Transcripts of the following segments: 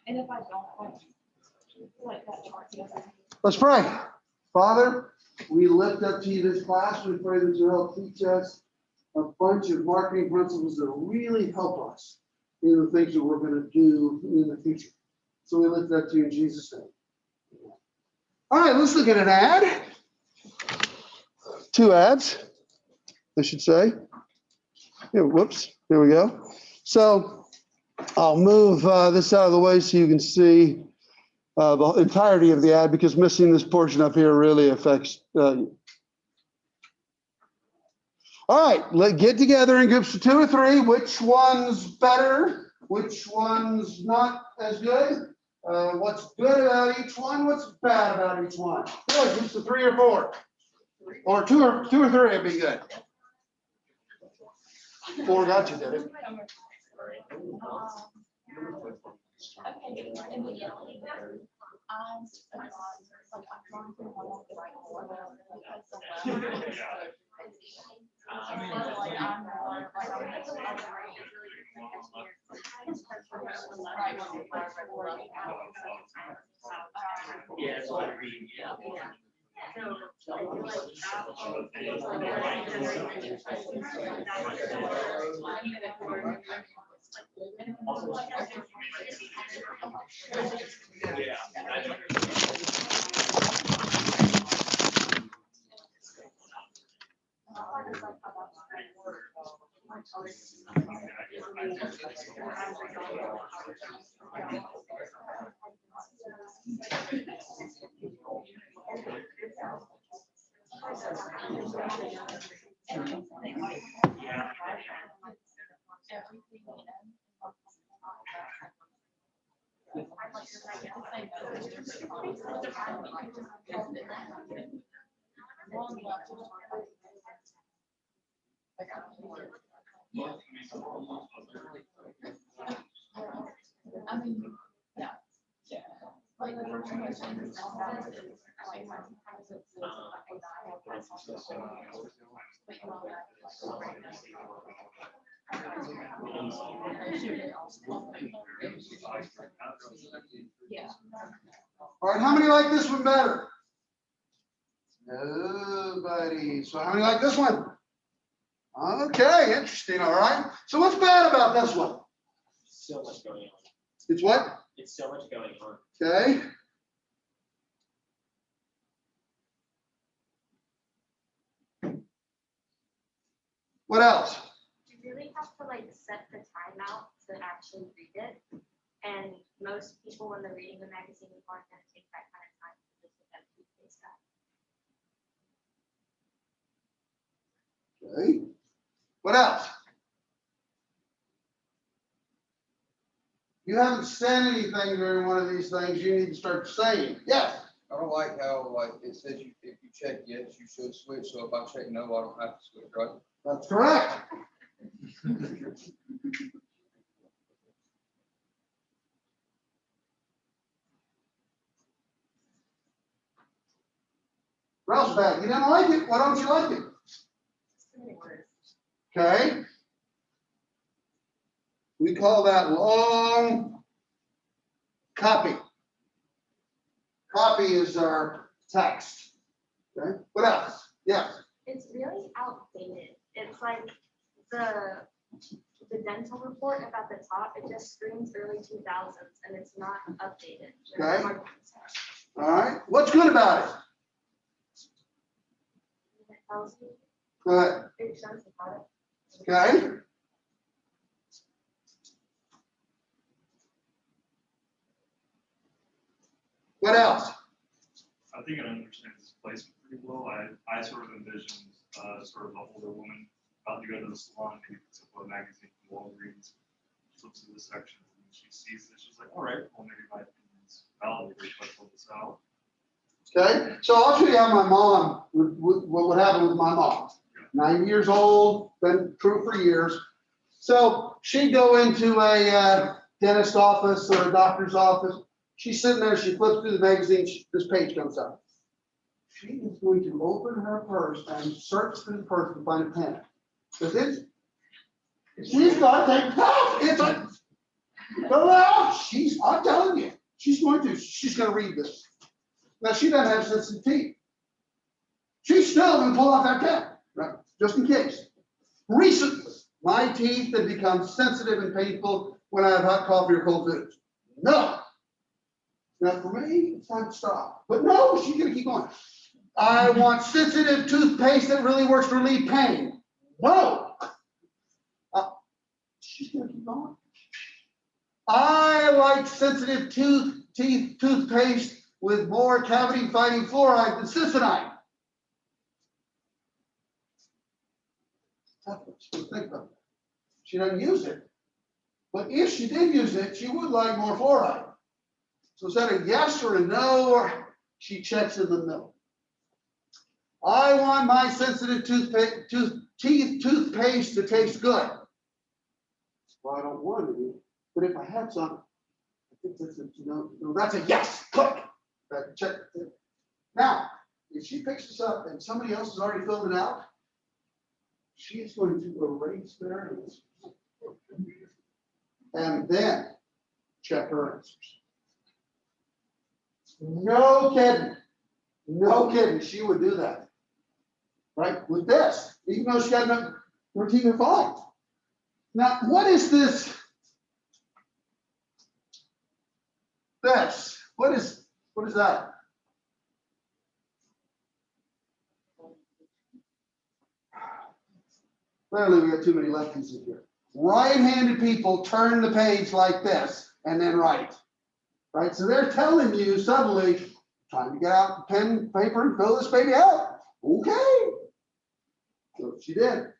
And if I don't, like that chart together. Let's pray. Father, we lift up to you this class. We pray that you'll help teach us a bunch of marketing principles that really help us in the things that we're going to do in the future. So we lift that to you in Jesus' name. All right, let's look at an ad. 2 ads, I should say. Yeah, whoops, here we go. So I'll move this out of the way so you can see the entirety of the ad, because missing this portion up here really affects you. All right, let's get together in groups of 2 or 3. Which one's better? Which one's not as good? What's good about each one? What's bad about each one? Good, groups of 3 or 4. Or 2 or 3 would be good. 4 got you, did it? All right, how many like this one better? Nobody. So how many like this one? Okay, interesting. All right. So what's bad about this one? So much going on. It's what? It's so much going on. Okay. What else? You really have to like set the time out to actually read it. And most people, when they're reading the magazine, aren't going to take that kind of time to just look at the face that. Okay. What else? You haven't said anything during one of these things. You need to start saying. Yes. I don't like how it says if you check yes, you should switch. So if I check no, I don't have to switch, right? That's correct. Ralph's bad. You didn't like it. Why don't you like it? Okay. We call that long copy. Copy is our text. Okay. What else? Yes. It's really outdated. It's like the dental report up at the top, it just screams early 2000s and it's not updated. Okay. All right. What's good about it? It tells you, Go ahead. it shows the product. Okay. What else? I think it understands its placement pretty well. I sort of envisioned sort of an older woman about to go to the salon, maybe picks up a magazine from Walgreens, flips through the sections, and she sees this. She's like, all right, well, maybe my opinion's valid. Let's pull this out. Okay. So I'll show you how my mom, what would happen with my mom. 90 years old, been true for years. So she'd go into a dentist office or a doctor's office. She's sitting there, she flips through the magazine, this page comes up. She is going to open her purse and search through the purse to find a pen. Because she's got to take it out. It's a, go out. I'm telling you. She's gonna read this. Now, she doesn't have sensitive teeth. She's still gonna pull off that cap, right, just in case. Recently, my teeth have become sensitive and painful when I have hot coffee or cold foods. No. Now, for me, it's time to stop. But no, she's gonna keep going. I want sensitive toothpaste that really works to relieve pain. No. She's gonna keep going. I like sensitive toothpaste with more cavity-fighting fluoride than Cysonite. That's what she would think about that. She doesn't use it. But if she did use it, she would like more fluoride. So instead of yes or a no, or she checks in the middle. I want my sensitive toothpaste to taste good. Well, I don't want it, but if I had some, I think that's a, that's a yes, click. That check. Now, if she picks this up and somebody else has already filled it out, she is going to erase their answers. And then check her answers. No kidding. No kidding. She would do that. Right? With this, even though she had no, her teeth are fine. Now, what is this? This. What is that? Clearly, we got too many lefties in here. Right-handed people turn the page like this and then write. Right? So they're telling you suddenly, time to get out pen, paper, and fill this baby out. Okay. So she did.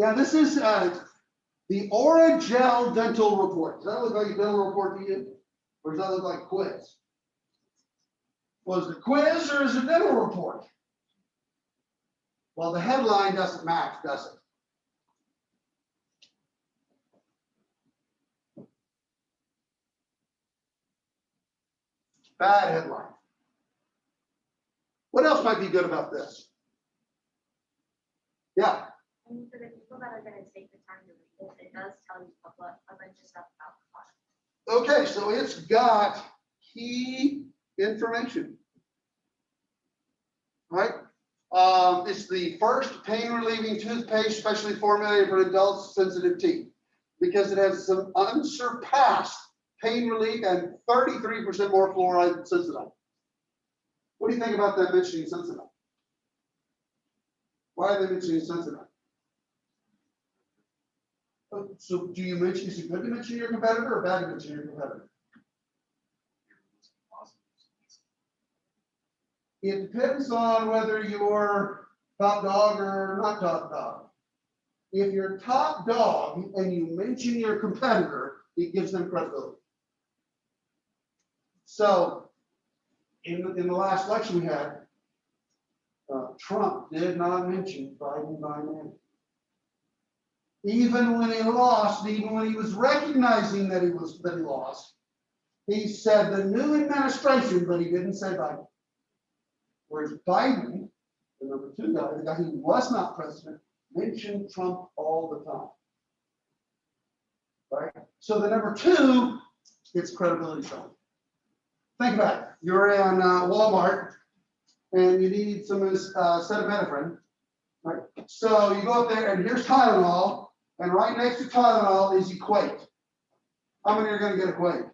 Yeah, this is the Oragel dental report. Does that look like a dental report to you? Or does that look like a quiz? Was it a quiz or is it a dental report? Well, the headline doesn't match, does it? Bad headline. What else might be good about this? Yeah. I mean, for the people that are gonna take the time to read it, it does tell you a bunch of stuff about the product. Okay, so it's got key information. Right? It's the first pain relieving toothpaste specially formulated for adults' sensitive teeth because it has some unsurpassed pain relief and 33% more fluoride than Cysonite. What do you think about that mentioning Cysonite? Why are they mentioning Cysonite? So do you mention, is it good to mention your competitor or bad to mention your competitor? It depends on whether you're top dog or not top dog. If you're top dog and you mention your competitor, it gives them credibility. So in the last election we had, Trump did not mention Biden by name. Even when he lost, even when he was recognizing that he lost, he said the new administration, but he didn't say Biden. Whereas Biden, the number two guy, the guy who was not president, mentioned Trump all the time. Right? So the number two, it's credibility showing. Think about it. You're in Walmart and you need some acetaminophen, right? So you go up there and here's Tylenol, and right next to Tylenol is Equate. How many are going to get Equate?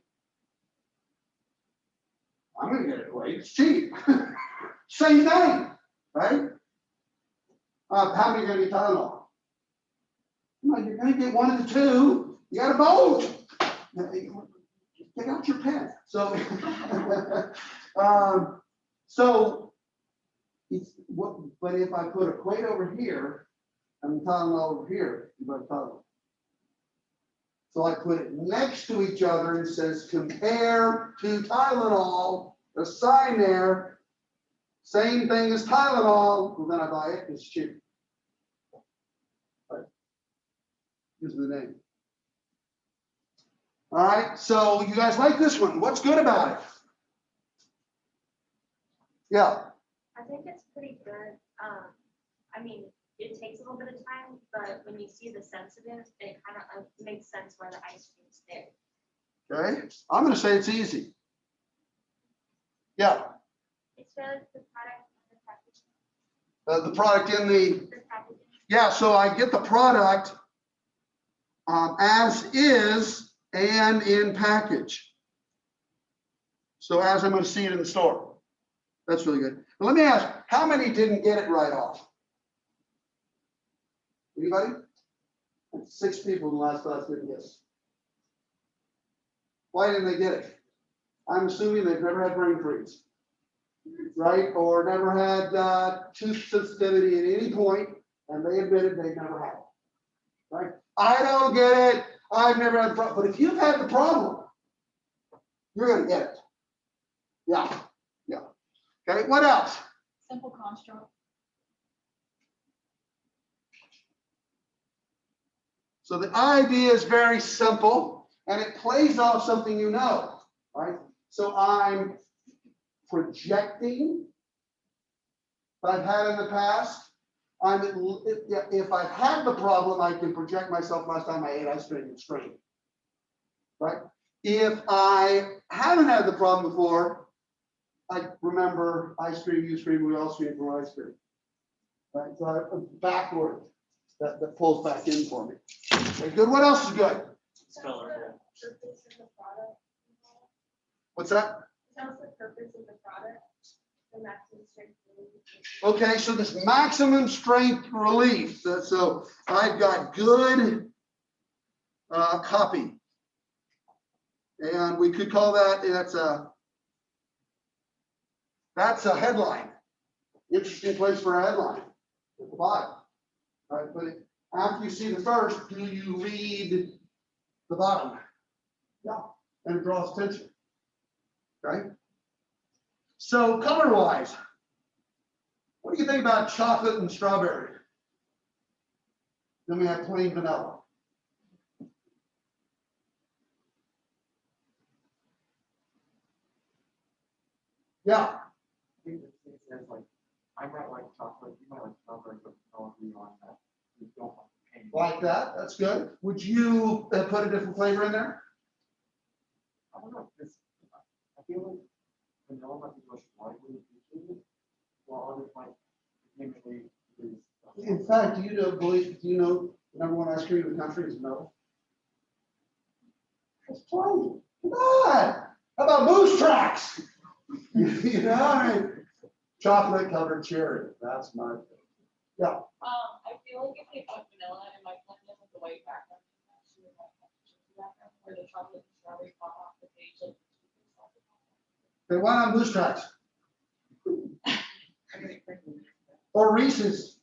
I'm going to get Equate. It's cheap. Same thing, right? How many are going to get Tylenol? No, you're going to get one of the two. You got a both. Get out your pen. So, it's what? But if I put Equate over here and Tylenol over here, you got Tylenol. So I put it next to each other and it says compare to Tylenol. A sign there, same thing as Tylenol. Well, then I buy it. It's cheap. Right. Gives me the name. All right, so you guys like this one. What's good about it? Yeah. I think it's pretty good. I mean, it takes a little bit of time, but when you see the sensitive, it kind of makes sense why the ice cream's there. Okay, I'm gonna say it's easy. Yeah, It's really the product and the packaging. the product in the, The packaging. yeah, so I get the product as is and in package. So as I'm gonna see it in the store. That's really good. But let me ask, how many didn't get it right off? Anybody? 6 people in the last class didn't get it. Why didn't they get it? I'm assuming they've never had brain freeze, right? Or never had tooth sensitivity at any point, and they admitted they've never had it, right? I don't get it. I've never had a problem. But if you've had the problem, you're gonna get it. Yeah, yeah. Okay, what else? Simple construct. So the idea is very simple, and it plays off something you know, right? So I'm projecting what I've had in the past. If I've had the problem, I can project myself last time I ate ice cream and strain, right? If I haven't had the problem before, I remember ice cream, you scream, we all scream for ice cream, right? So I'm backward, that pulls back in for me. Okay, good. What else is good? Spell it. Purpose of the product. What's that? Sounds the purpose of the product, the maximum strength. Okay, so this maximum strength relief. So I've got good copy. And we could call that, that's a headline. Interesting place for a headline at the bottom. All right, but after you see the first, do you read the bottom? Yeah, and it draws attention. Okay. So color wise, what do you think about chocolate and strawberry? Then we have plain vanilla. Yeah, I think the thing is like, I might like chocolate, you might like strawberry, but I'll agree on that. You don't want the pain. like that. That's good. Would you put a different flavor in there? I don't know, because I feel like vanilla might be most widely appreciated, while others might immediately lose. In fact, do you know the number one ice cream in the country is Melba? It's plain. Come on. How about Moose Tracks? You know, I mean, chocolate covered cherry. That's my thing. Yeah. I feel like if they put vanilla in my blend with the white background, actually like background where the chocolate and strawberry pop off the page, like. Okay, why not Moose Tracks? Or Reese's?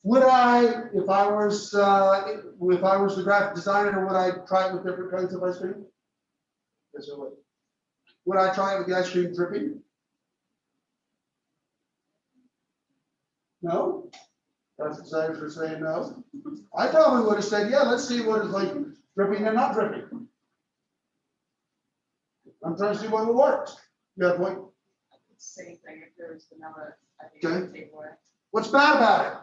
Would I, if I was the graphic designer, would I try it with different kinds of ice cream? Yes, I would. Would I try it with the ice cream dripping? No? Graphic designers are saying no. I probably would have said, yeah, let's see what it's like dripping and not dripping. I'm trying to see what works. You got a point? Same thing, if there was vanilla, I think Okay. it would take away. What's bad about it?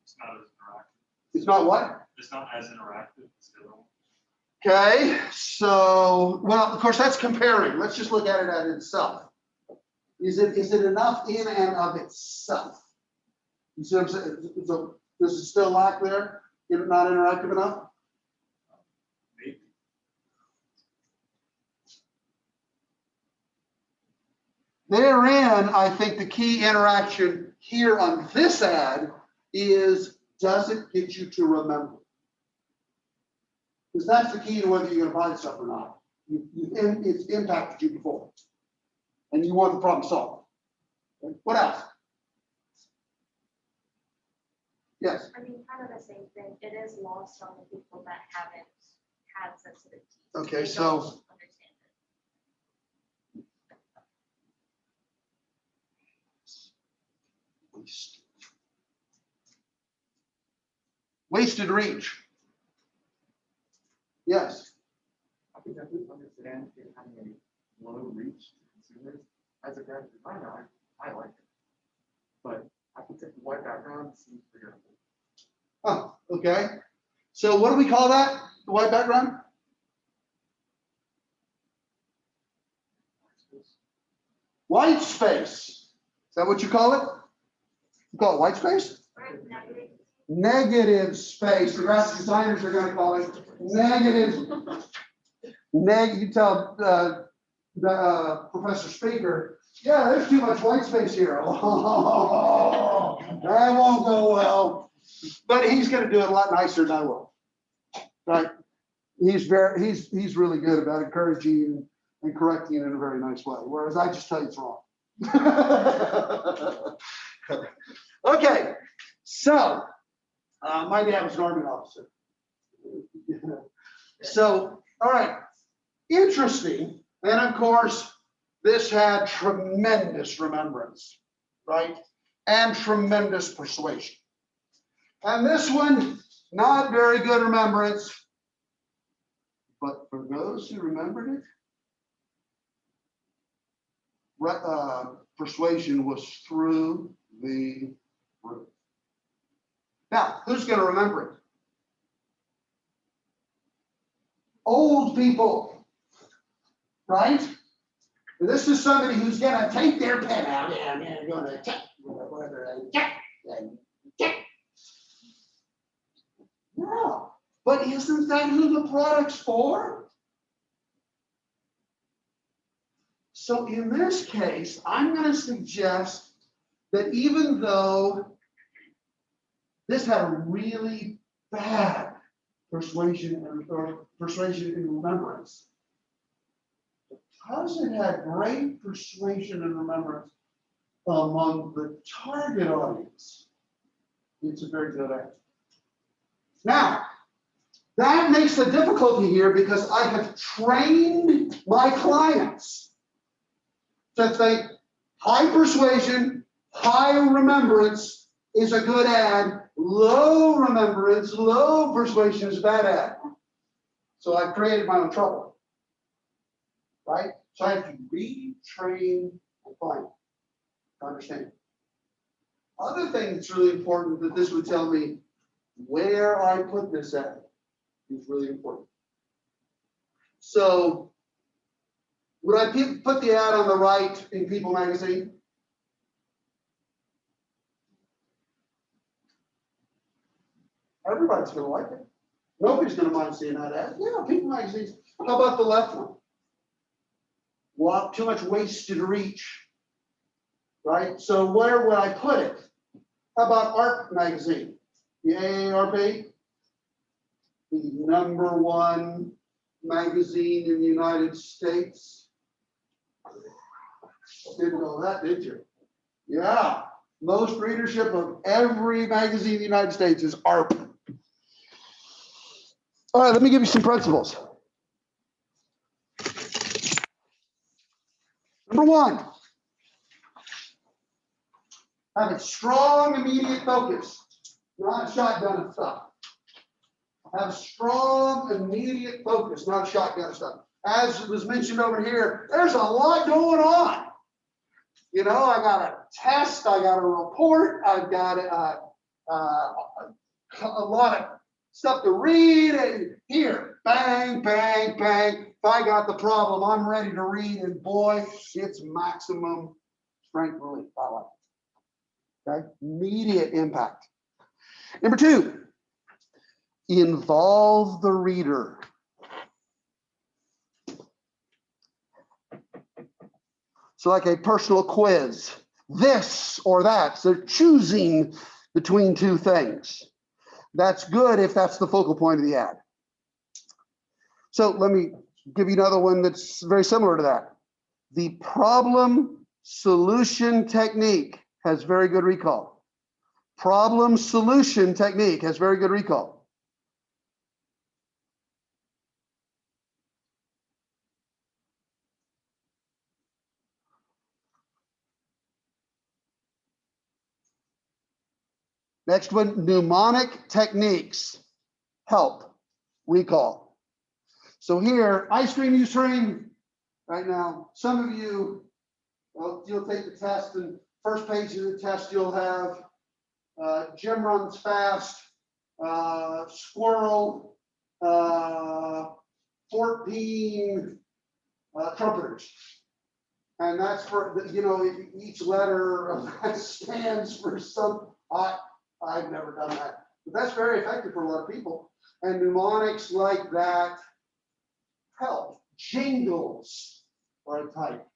It's not as interactive. It's not what? It's not as interactive as the other one. Okay, so, well, of course, that's comparing. Let's just look at it as itself. Is it enough in and of itself? You see what I'm saying? So does it still lack there? Is it not interactive enough? Maybe. Therein, I think the key interaction here on this ad is, does it get you to remember? Because that's the key to whether you're gonna buy the stuff or not. It's impacted you before. And you want the problem solved. Okay, what else? Yes, I mean, kind of the same thing. It is lost on the people that haven't had sensitive teeth. Okay, They so- don't understand it. wasted reach. Yes, I think I do understand it having a low reach to consumers. As a graphic designer, I like it. But I think the white background seems forgettable. oh, Okay, so what do we call that? The white background? White space. Is that what you call it? You call it white space? Negative space. The graphic designers are going to call it negative. You tell Professor Speaker, yeah, there's too much white space here. Oh, that won't go well. But he's going to do it a lot nicer than I will. Right? He's really good about encouraging and correcting it in a very nice way. Whereas I just tell you it's wrong. Okay, so my dad was an Army officer. So, all right, interesting. And of course, this had tremendous remembrance, right? And tremendous persuasion. And this one, not very good remembrance. But for those who remembered it, persuasion was through the roof. Now, who's going to remember it? Old people, right? And this is somebody who's going to take their pen out and they're going to check. No, but isn't that who the product's for? So in this case, I'm going to suggest that even though this had a really bad persuasion and remembrance, because it had great persuasion and remembrance among the target audience, it's a very good ad. Now, that makes the difficulty here because I have trained my clients to think high persuasion, high remembrance is a good ad, low remembrance, low persuasion is a bad ad. So I've created my own trouble, right? So I have to retrain my client to understand. Other thing that's really important that this would tell me where I put this at is really important. So would I put the ad on the right in People magazine? Everybody's going to like it. Nobody's going to mind seeing that ad. Yeah, People magazine. How about the left one? Too much wasted reach, right? So where would I put it? How about AARP magazine? The AARP, the #1 magazine in the United States. Didn't know that, did you? Yeah, most readership of every magazine in the United States is AARP. All right, let me give you some principles. Number 1, have a strong immediate focus, not shotgun stuff. Have strong immediate focus, not shotgun stuff. As was mentioned over here, there's a lot going on. You know, I got a test, I got a report, I've got a lot of stuff to read, and here, bang, bang, bang. If I got the problem, I'm ready to read, and boy, it's maximum strength relief. I like it. Okay, immediate impact. Number 2, involve the reader. So like a personal quiz, this or that. So choosing between two things. That's good if that's the focal point of the ad. So let me give you another one that's very similar to that. The problem solution technique has very good recall. Problem solution technique has very good recall. Next one, mnemonic techniques help recall. So here, ice cream, you stream. Right now, some of you, well, you'll take the test, and first page of the test you'll have Jim runs fast, squirrel, 14 trumpeters. And that's for, each letter of that stands for some, I've never done that. But that's very effective for a lot of people. And mnemonics like that help. Jingles are a type.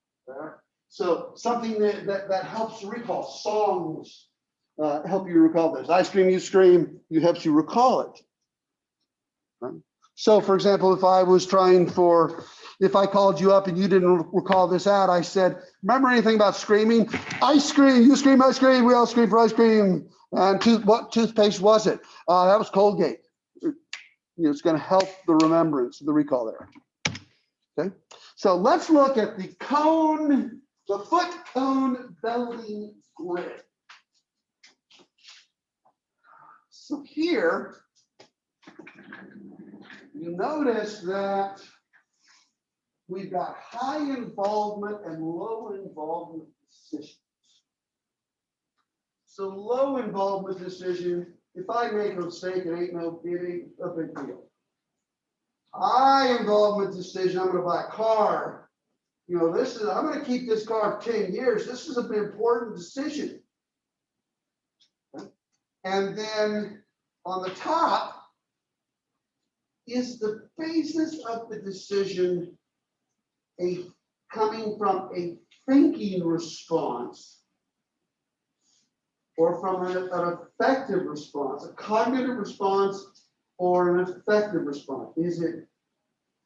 So something that helps you recall. Songs help you recall this. I scream, you scream, it helps you recall it. Right? So for example, if I called you up and you didn't recall this ad, I said, remember anything about screaming? Ice cream, you scream, ice cream, we all scream for ice cream. And what toothpaste was it? That was Colgate. It's going to help the remembrance, the recall there. Okay, so let's look at the foot cone bellowing grid. So here, you notice that we've got high involvement and low involvement decisions. So low involvement decision, if I make a mistake, it ain't a big deal. High involvement decision, I'm gonna buy a car. I'm gonna keep this car 10 years. This is an important decision. And then on the top is the basis of the decision coming from a thinking response or from an affective response, a cognitive response or an effective response? Is it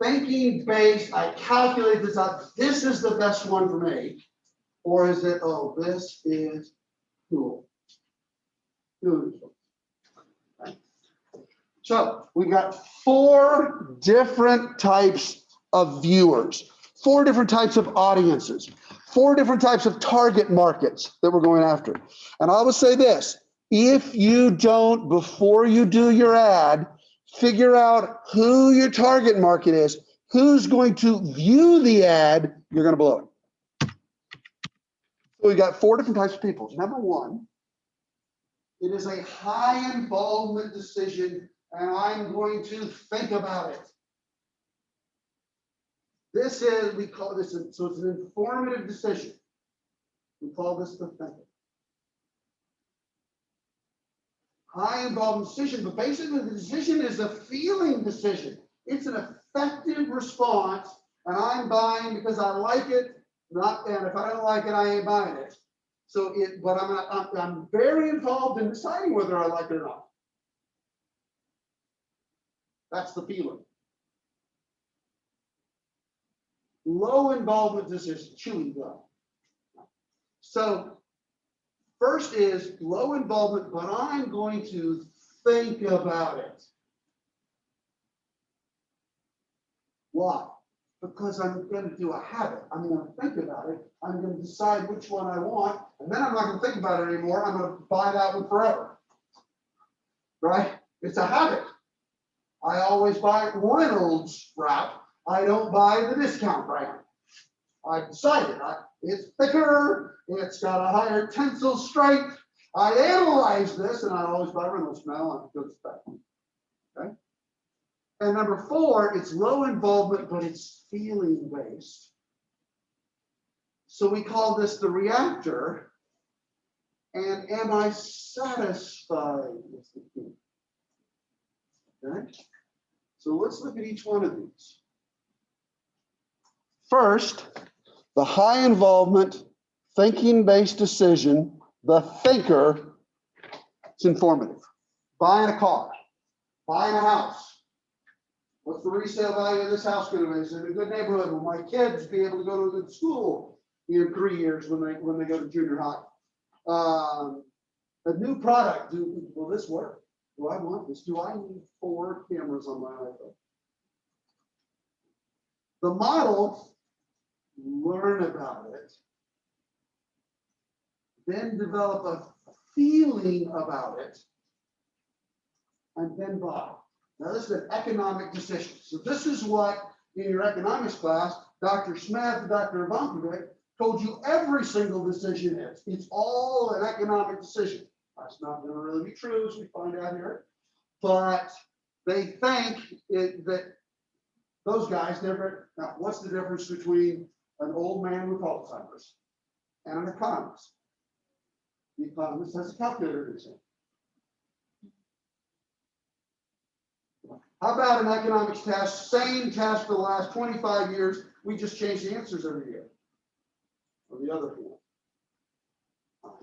thinking based, I calculate this out, this is the best one for me? Or is it, oh, this is cool? Right. So we've got 4 different types of viewers, 4 different types of audiences, 4 different types of target markets that we're going after. And I would say this, if you don't, before you do your ad, figure out who your target market is, who's going to view the ad, you're going to blow it. So we've got 4 different types of people. Number 1, it is a high involvement decision, and I'm going to think about it. We call this, so it's an informative decision. We call this the thinking. High involvement decision, but basically the decision is a feeling decision. It's an effective response, and I'm buying because I like it, and if I don't like it, I ain't buying it. So but I'm very involved in deciding whether I like it or not. That's the feeling. Low involvement decision, chewing gum. So first is low involvement, but I'm going to think about it. Why? Because I'm going to do a habit. I'm going to think about it. I'm going to decide which one I want, and then I'm not going to think about it anymore. I'm going to buy that one forever. Right? It's a habit. I always buy Reynolds wrap. I don't buy the discount brand. I've decided it's thicker, it's got a higher tensile strength. I analyze this, and I always buy Reynolds smell and good stuff. Okay. And number 4, it's low involvement, but it's feeling based. So we call this the reactor. And am I satisfied with the feeling? Okay. So let's look at each one of these. First, the high involvement, thinking-based decision, the thinker, it's informative. Buying a car, buying a house. What's the resale value of this house going to be? Is it a good neighborhood? Will my kids be able to go to a good school in 3 years when they go to junior high? A new product, will this work? Do I want this? Do I need 4 cameras on my iPhone? The model, learn about it, then develop a feeling about it, and then buy. Now this is an economic decision. So this is what in your economics class, Dr. Smith, Dr. Ivankovic told you every single decision is. It's all an economic decision. That's not going to really be true, as we find out here. but they think that those guys never, now, what's the difference between an old man with Alzheimer's and an economist? The economist has a calculator in his hand. How about an economics test? Same test for the last 25 years. We just change the answers every year. Or the other hand.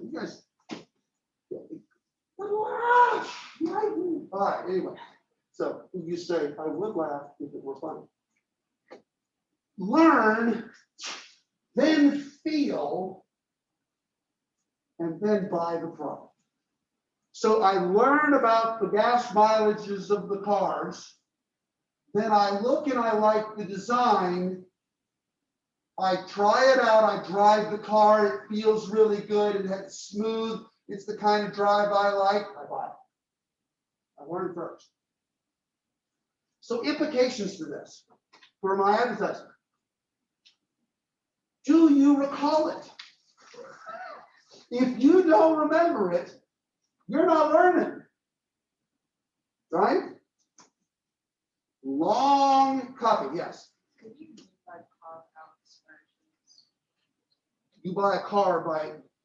You guys. All right, anyway. So you say, I would laugh if it were funny. Learn, then feel, and then buy the product. So I learn about the gas mileages of the cars. Then I look and I like the design. I try it out. I drive the car. It feels really good. It's smooth. It's the kind of drive I like. I buy it. I learn first. So implications for this, for my advertising. Do you recall it? If you don't remember it, you're not learning, right? Long copy, yes. Could you use like compound versions? You buy a car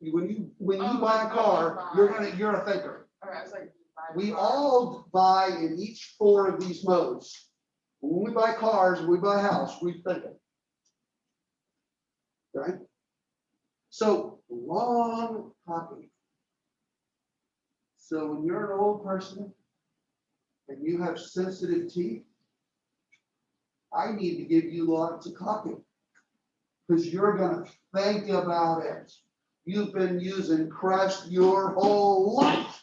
when you buy a car, you're a thinker. Or I was like. buy We car. all buy in each 4 of these modes. When we buy cars, we buy a house, we think it. Right? So long copy. So when you're an old person and you have sensitive teeth, I need to give you lots of copy because you're going to think about it. You've been using Crest your whole life.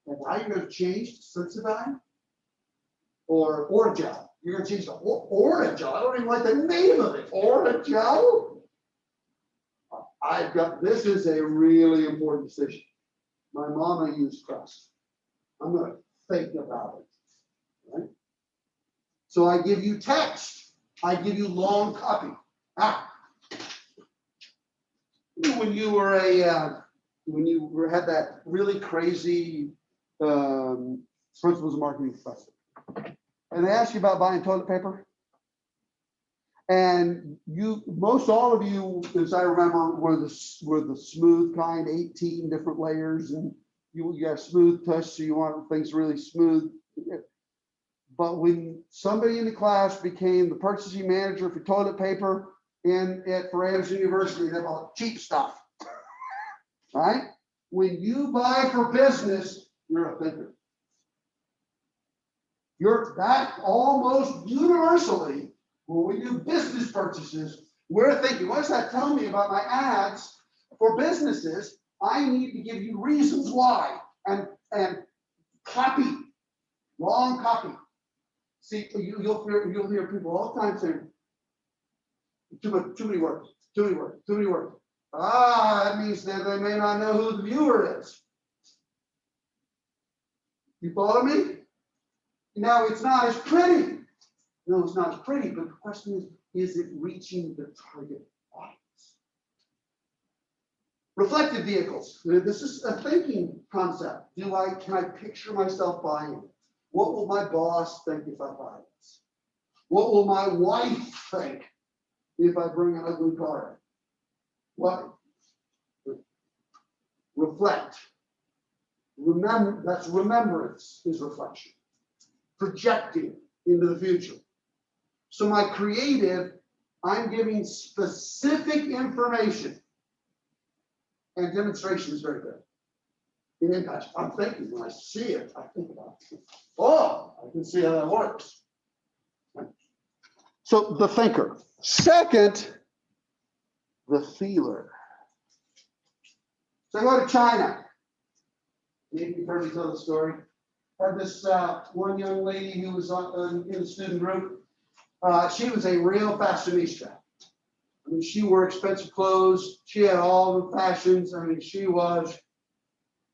And now you're going to change to Sensodyne or Orajel. You're going to change to Orajel. I don't even like the name of it. Orajel. This is a really important decision. My mama used Crest. I'm going to think about it. Right? So I give you text. I give you long copy. When you were had that really crazy principles of marketing professor, and they asked you about buying toilet paper, and most all of you, as I remember, were the smooth kind, 18 different layers, and you got smooth touch, so you want things really smooth. But when somebody in the class became the purchasing manager for toilet paper at Anderson University, they bought cheap stuff, right? When you buy for business, you're a thinker. You're that almost universally, when we do business purchases, we're thinking, what does that tell me about my ads for businesses? I need to give you reasons why, and copy, long copy. See, you'll hear people all the time saying, too many words. That means that they may not know who the viewer is. You follow me? Now, it's not as pretty. No, it's not as pretty, but the question is it reaching the target audience? Reflective vehicles. This is a thinking concept. Can I picture myself buying it? What will my boss think if I buy this? What will my wife think if I bring an ugly car in? What? Reflect. Remember, that's remembrance is reflection. Projecting into the future. So my creative, I'm giving specific information, and demonstration is very good. It impacts. I'm thinking when I see it, I think about it. Oh, I can see how that works. So the thinker. Second, the feeler. So I go to China. Maybe you've heard me tell the story. Had this one young lady who was in the student group. She was a real fashionista. I mean, she wore expensive clothes. She had all the fashions. I mean, she was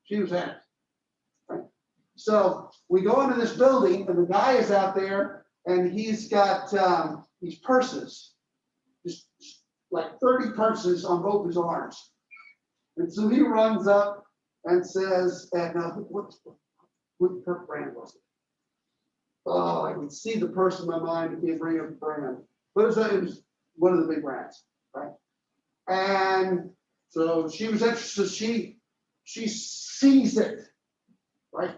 in it. Right? So we go into this building, and the guy is out there, and he's got these purses, just like 30 purses on both his arms. And so he runs up and says, "Now, What brand was it? Oh, I can see the purse in my mind. I can't bring up the brand. But it was one of the big brands, right? And so she was interested. She sees it, right?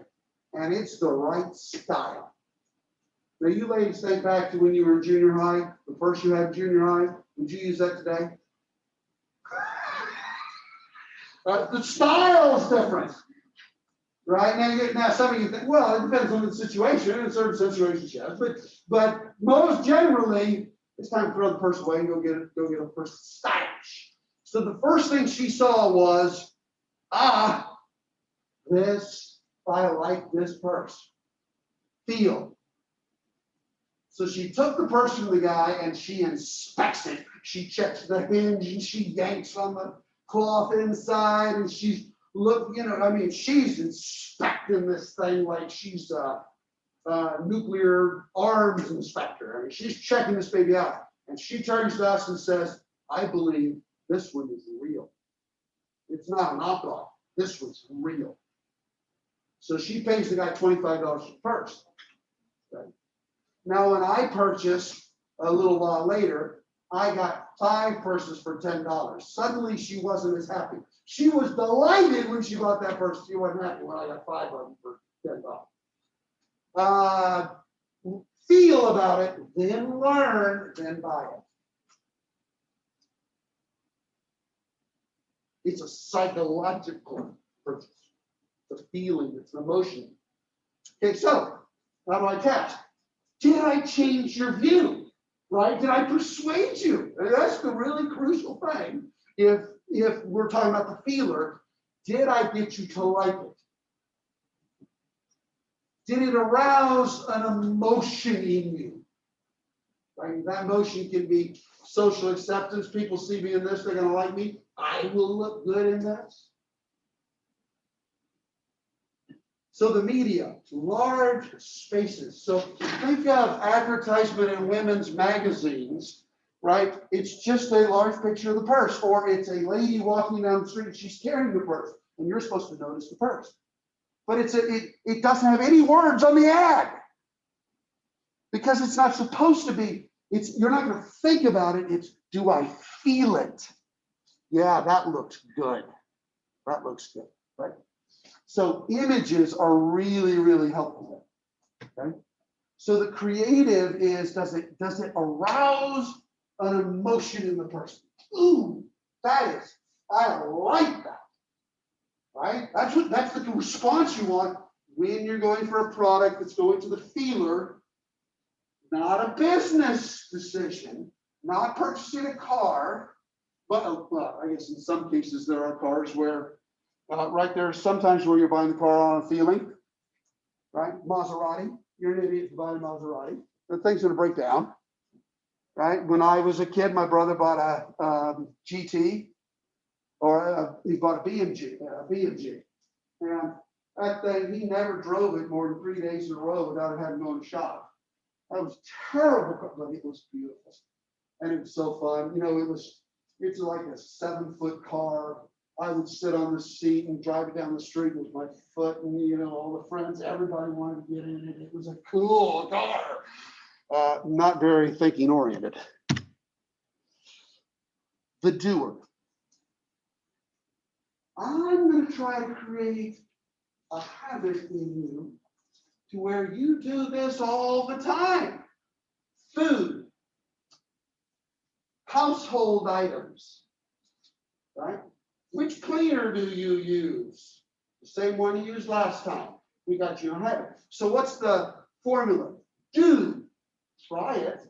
And it's the right style. Now, you ladies think back to when you were in junior high, the purse you had in junior high. Would you use that today? The style's different, right? Now some of you think, well, it depends on the situation. In certain situations, yes, but most generally, it's time to throw the purse away and go get a purse that's stylish. So the first thing she saw was, I like this purse. Feel. So she took the purse from the guy and she inspects it. She checks the hinge and she yanks on the cloth inside and she's she's inspecting this thing like she's a nuclear arms inspector. I mean, she's checking this baby out. And she turns to us and says, I believe this one is real. It's not a knockoff. This one's real. So she pays the guy $25 for the purse. Okay. Now, when I purchased a little while later, I got 5 purses for $10. Suddenly, she wasn't as happy. She was delighted when she bought that purse. She wasn't happy when I got 5 of them for $10. Feel about it, then learn, then buy it. It's a psychological purchase. It's a feeling, it's an emotion. Okay, so how do I test? Did I change your view? Right? Did I persuade you? And that's the really crucial thing. If we're talking about the feeler, did I get you to like it? Did it arouse an emotion in you? Right? That emotion can be social acceptance. People see me in this, they're going to like me. I will look good in this. So the media, large spaces. So think of advertisement in women's magazines, right? It's just a large picture of the purse, or it's a lady walking down the street, she's carrying the purse, and you're supposed to notice the purse. But it doesn't have any words on the ad because it's not supposed to be. You're not going to think about it. It's, do I feel it? Yeah, that looks good. That looks good, right? So images are really, really helpful. Okay. So the creative is, does it arouse an emotion in the person? Ooh, I like that. Right? That's the response you want when you're going for a product that's going to the feeler, not a business decision, not purchasing a car, but well, I guess in some cases there are cars where right there, sometimes where you're buying the car on a feeling, right? Maserati, you're an idiot to buy a Maserati. The thing's going to break down, right? When I was a kid, my brother bought a GT, or he bought a BMG, and that thing, he never drove it more than 3 days in a row without it having gone to shop. That was terrible, but it was beautiful, and it was so fun. You know, it's like a 7-foot car. I would sit on the seat and drive it down the street with my foot, and all the friends, everybody wanted to get in it. It was a cool car. Not very thinking oriented. The doer. I'm going to try to create a habit in you to where you do this all the time. Food, household items, right? Which cleaner do you use? The same one you used last time. We got you a habit. So what's the formula? Do, try it.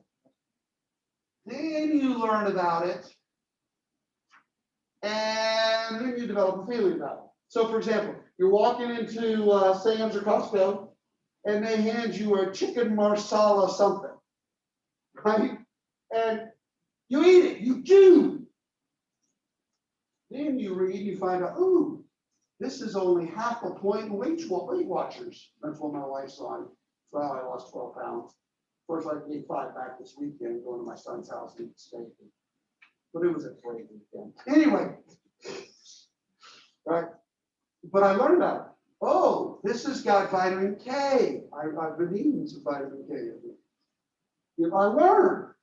Then you learn about it. And then you develop a feeling about it. So for example, you're walking into Sam's or Costco, and they hand you a chicken marsala something, right? And you eat it, you do. Then you read, you find out, ooh, this is only half a point in Weight Watchers. That's what my wife's on. So I lost 12 pounds. Of course, I gained 5 back this weekend going to my son's house and eating steak. But it was a great weekend. Anyway, right? But I learned about it. oh, this has got vitamin K. I've been eating some vitamin K. If I learn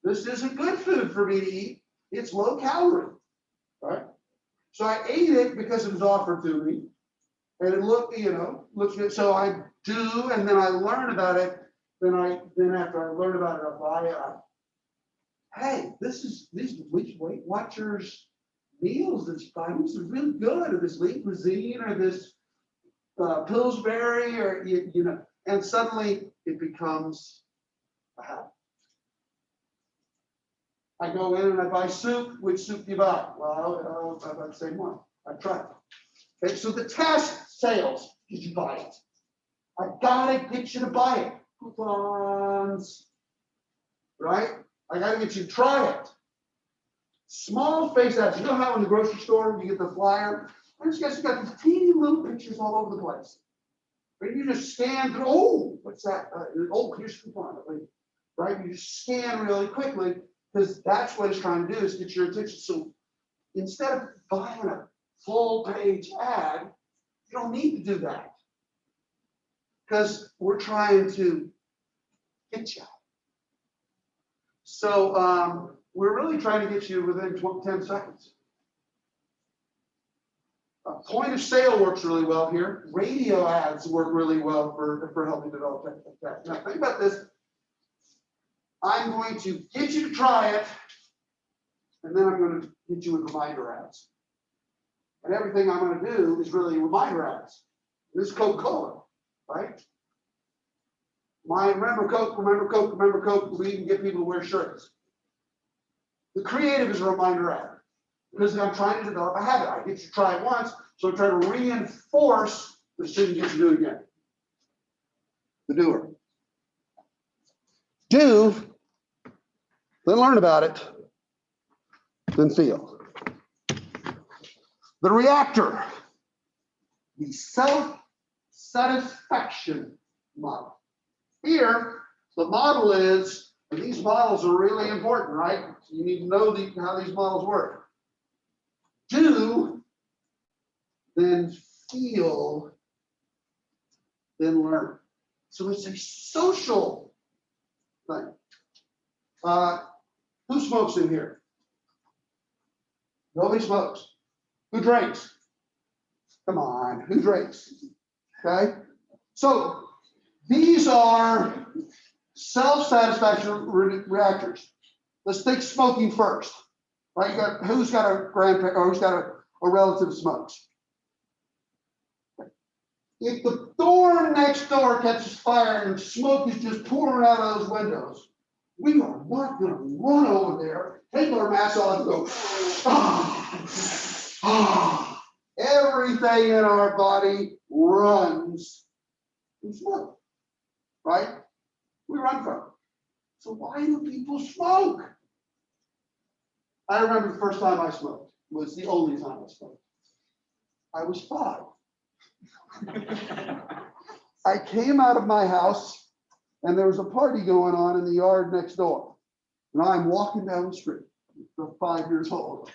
this isn't good food for me to eat, it's low calorie, right? So I ate it because it was offered to me, and it looked, looks good. So I do, and then I learn about it. Then after I learn about it, I buy it. Hey, these Weight Watchers meals, this vitamins are really good, or this Lean Cuisine, or this Pillsbury, or and suddenly it becomes a habit. I go in and I buy soup. Which soup do you buy? Well, I buy the same one. I try it. Okay, so the test sales, did you buy it? I gotta get you to buy it. Coupons, right? I gotta get you to try it. Small face ads. You know how in the grocery store you get the flyer? These guys have got these teeny little pictures all over the place. Right? You just scan through. Oh, what's that? Here's a coupon. Right? You just scan really quickly because that's what it's trying to do is get your attention. So instead of buying a full page ad, you don't need to do that because we're trying to get you. So we're really trying to get you within 10 seconds. Point of sale works really well here. Radio ads work really well for helping develop that. Now think about this. I'm going to get you to try it, and then I'm going to get you with reminder ads. And everything I'm going to do is really reminder ads. This is Coca-Cola, right? Remember Coke, remember Coke, remember Coke. We can get people to wear shirts. The creative is a reminder ad. Because I'm trying to develop a habit. I get you to try it once, so I'm trying to reinforce the student gets to do it again. The doer. Do, then learn about it, then feel. The reactor, the self-satisfaction model. Here, the model is, and these models are really important, right? You need to know how these models work. Do, then feel, then learn. So it's a social thing. Who smokes in here? Nobody smokes. Who drinks? Come on, who drinks? Okay? So these are self-satisfaction reactors. Let's think smoking first. Right? Who's got a grandparent or who's got a relative smokes? If the door next door catches fire and smoke is just pouring out of those windows, we are not going to run over there, take our mask off, and go, Everything in our body runs from smoke, right? We run from it. So why do people smoke? I remember the first time I smoked was the only time I smoked. I was 5. I came out of my house and there was a party going on in the yard next door. And I'm walking down the street, 5 years old.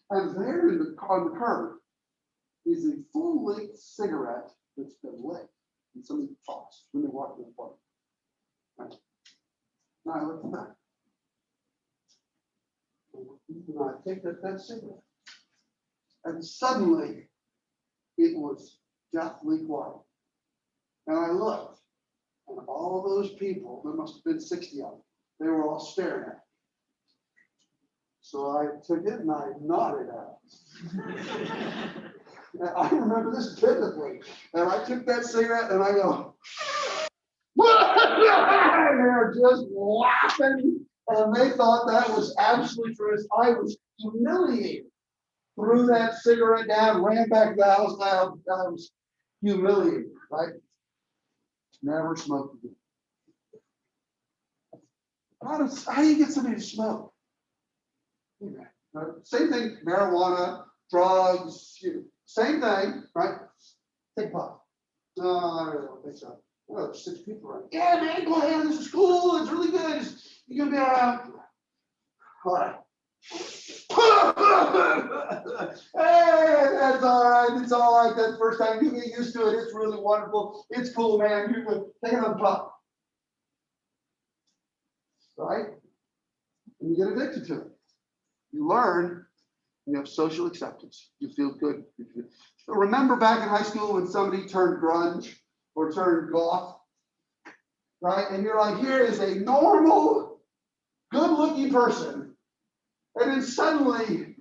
And there on the curb is a full-length cigarette that's been lit and somebody tossed when they walked in the park. Right. Now I look back. And I take that cigarette. And suddenly it was deathly quiet. And I looked, and all those people, there must have been 60 of them, they were all staring at me. So I took it and I nodded at it. I remember this vividly. And I took that cigarette and I go, and they're just laughing. And they thought that was absolutely true. I was humiliated. Threw that cigarette down, ran back to the house. I was humiliated, right? Never smoked again. How do you get somebody to smoke? Same thing, marijuana, drugs, same thing, right? Take pot. No, I don't think so. Oh, there's 6 people around. Yeah, man, go ahead. This is cool. It's really good. You're gonna be around. All right. Hey, that's all right. It's all right. That first time you get used to it, it's really wonderful. It's cool, man. You're good. Take another puff. Right? And you get addicted to it. You learn, you have social acceptance. You feel good. Remember back in high school when somebody turned grunge or turned goth, right? And you're like, here is a normal, good-looking person. And then suddenly,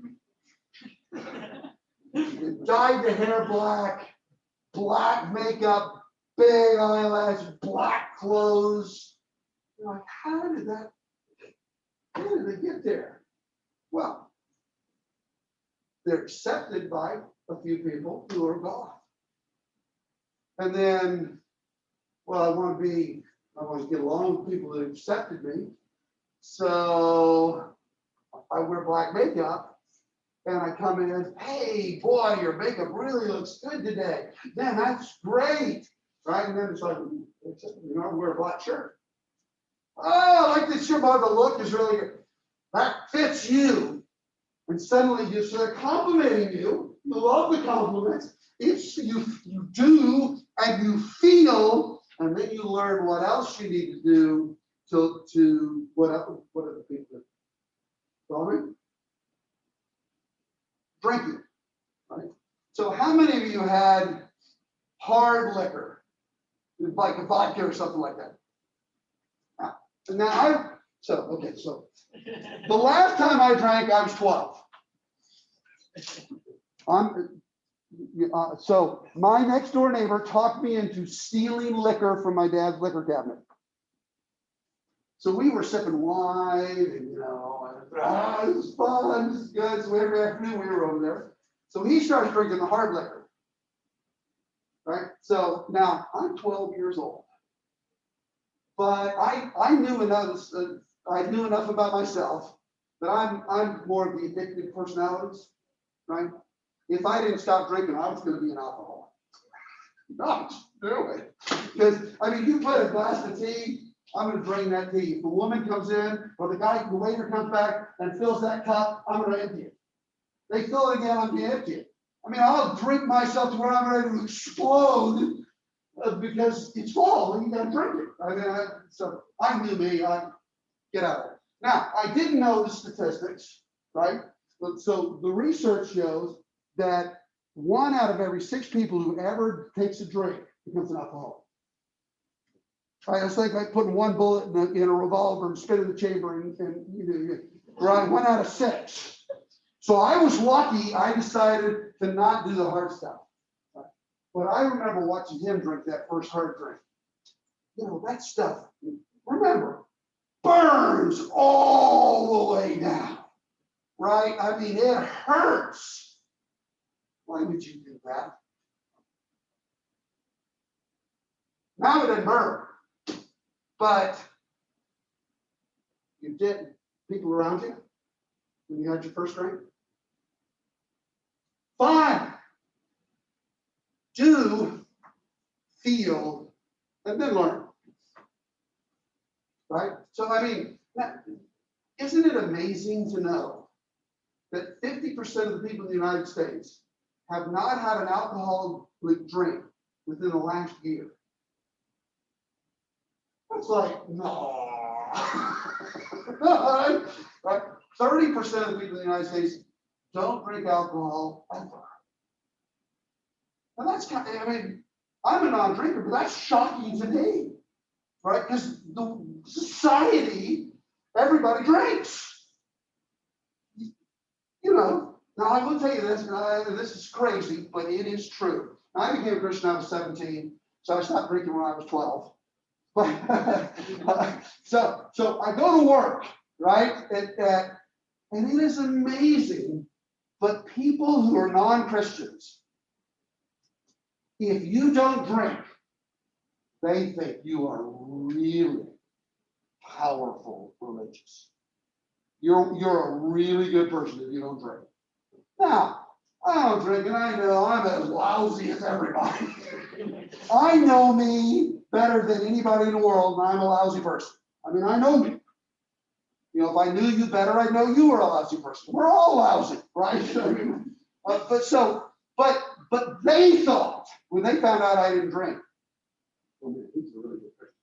you dyed the hair black makeup, big eyelash, black clothes. You're like, how did they get there? Well, they're accepted by a few people who are goth. And then, well, I want to get along with people that accepted me. So I wear black makeup and I come in, hey, boy, your makeup really looks good today. Man, that's great. Right? And then it's like, I wear a black shirt. Oh, I like this shirt, but the look is really good. That fits you. And suddenly you start complimenting you. You love the compliments. It's you do and you feel, and then you learn what else you need to do to what other people do. Follow me? Drinking. Right? So how many of you had hard liquor? Like a vodka or something like that. So the last time I drank, I was 12. So my next door neighbor talked me into stealing liquor from my dad's liquor cabinet. So we were sipping wine, and this is fun, this is good. So every afternoon we were over there. So he starts drinking the hard liquor. Right? So now I'm 12 years old. But I knew enough about myself that I'm more of the addictive personalities, right? If I didn't stop drinking, I was going to be an alcoholic. Not do it. Because you put a glass of tea, I'm going to drain that tea. If the woman comes in, or the waiter comes back and fills that cup, I'm going to empty it. They fill it again, I'm going to empty it. I'll drink myself to where I'm ready to explode. Because it's full and you got to drink it. So I knew me, I get out of it. Now, I didn't know the statistics, right? So the research shows that 1 out of every 6 people who ever takes a drink becomes an alcoholic. Right? It's like putting 1 bullet in a revolver and spit in the chamber right? 1 out of 6. So I was lucky, I decided to not do the hard stuff. But I remember watching him drink that first hard drink. That stuff, remember, burns all the way down, right? It hurts. Why would you do that? Now it didn't burn, but you did. People around you, when you had your first drink? Fine. Do, feel, and then learn. Right? So, isn't it amazing to know that 50% of the people in the United States have not had an alcoholic drink within the last year? That's like, no. Right? 30% of the people in the United States don't drink alcohol ever. And that's I'm a non-drinker, but that's shocking to me, right? Because the society, everybody drinks. Now I will tell you this, and this is crazy, but it is true. I became a Christian when I was 17, so I stopped drinking when I was 12. But so I go to work, right? And it is amazing, but people who are non-Christians, if you don't drink, they think you are really powerful religious. You're a really good person if you don't drink. Now, I don't drink, and I know I'm as lousy as everybody. I know me better than anybody in the world, and I'm a lousy person. I know me. You know, if I knew you better, I'd know you were a lousy person. We're all lousy, right? I mean, but they thought, when they found out I didn't drink, oh man, he's a really good drinker.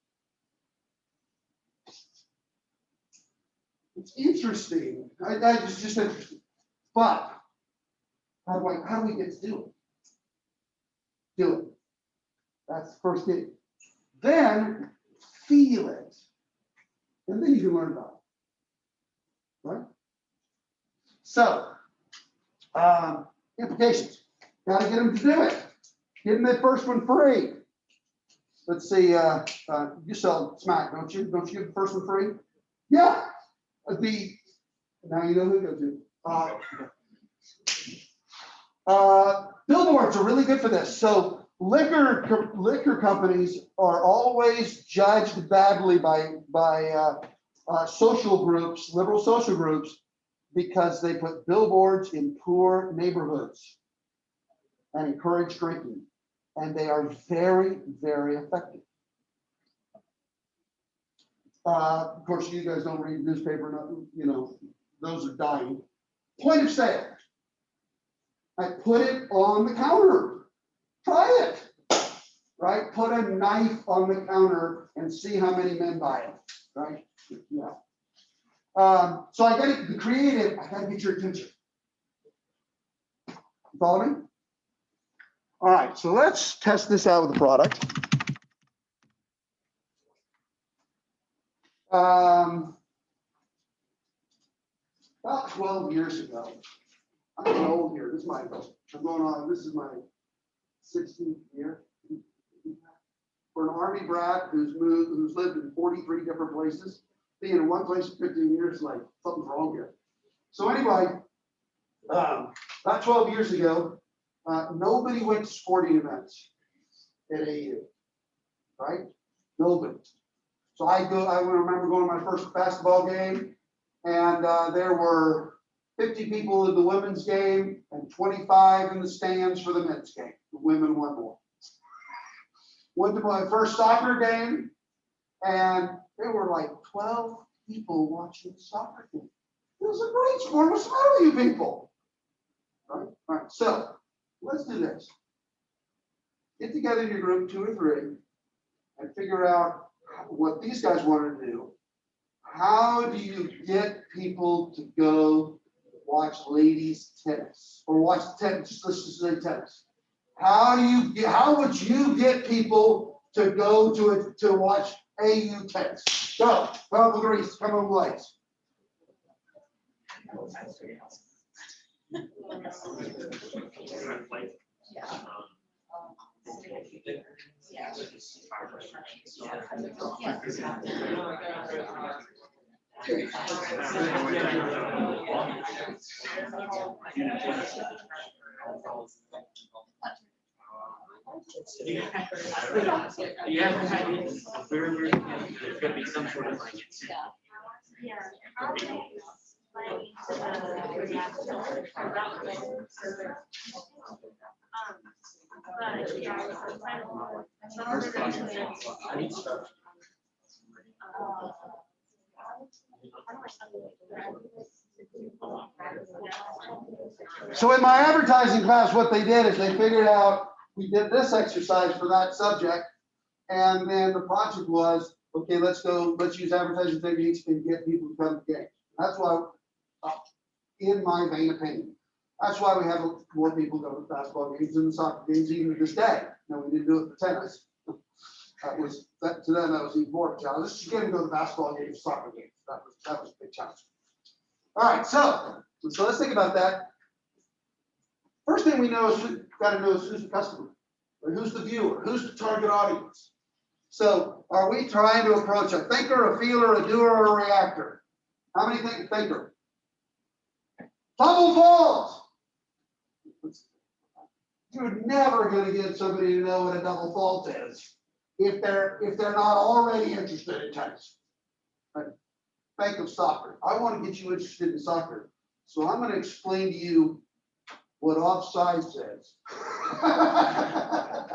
It's interesting. It's just interesting. But how do we get to do it? Do it. That's the first thing. Then feel it. And then you can learn about it. Right? So, implications. Got to get them to do it. Get them that first one free. Let's see, you sell Smack, don't you? Don't you give the first one free? Yeah. Now you know who to go to. Billboards are really good for this. So liquor companies are always judged badly by social groups, liberal social groups, because they put billboards in poor neighborhoods and encourage drinking. And they are very, very effective. Of course, you guys don't read newspaper, you know, those are dying. Point of sale. I put it on the counter. Try it. Right? Put a knife on the counter and see how many men buy it. Right? Yeah. So I got to be creative. I got to get your attention. You follow me? All right. So let's test this out with the product. About 12 years ago, I'm getting old here. This is my 16th year. For an Army brat who's lived in 43 different places, being in one place for 15 years, like something's wrong here. So anyway, about 12 years ago, nobody went to sporting events at AU, right? Nobody. So I remember going to my first basketball game, and there were 50 people in the women's game and 25 in the stands for the men's game. The women won more. Went to my first soccer game, and there were like 12 people watching the soccer game. It was a great sport. What's the matter with you people? Right? All right. So let's do this. Get together in your group, 2 or 3, and figure out what these guys want to do. How do you get people to go watch ladies tennis or watch tennis? Let's just say tennis. How would you get people to go to watch AU tennis? Go. Come up with Greece. Come up with lights. There's gonna be some sort of like. Yeah. I'll explain the reaction. But yeah, some of the reasons. So in my advertising class, what they did is they figured out, we did this exercise for that subject. And then the project was, okay, let's use advertising techniques and get people to come to games. That's why, in my vain opinion, that's why we have more people go to basketball games than soccer games even to this day. No, we didn't do it for tennis. To them, that was even more of a challenge. Let's just get them to go to basketball games, soccer games. That was a big challenge. All right, so let's think about that. First thing we know is who's the customer, or who's the viewer, who's the target audience. So are we trying to approach a thinker, a feeler, a doer, or a reactor? How many think thinker? Tumble Falls. You're never going to get somebody to know what a double fault is if they're not already interested in tennis. Right? Think of soccer. I want to get you interested in soccer, so I'm going to explain to you what offside says. I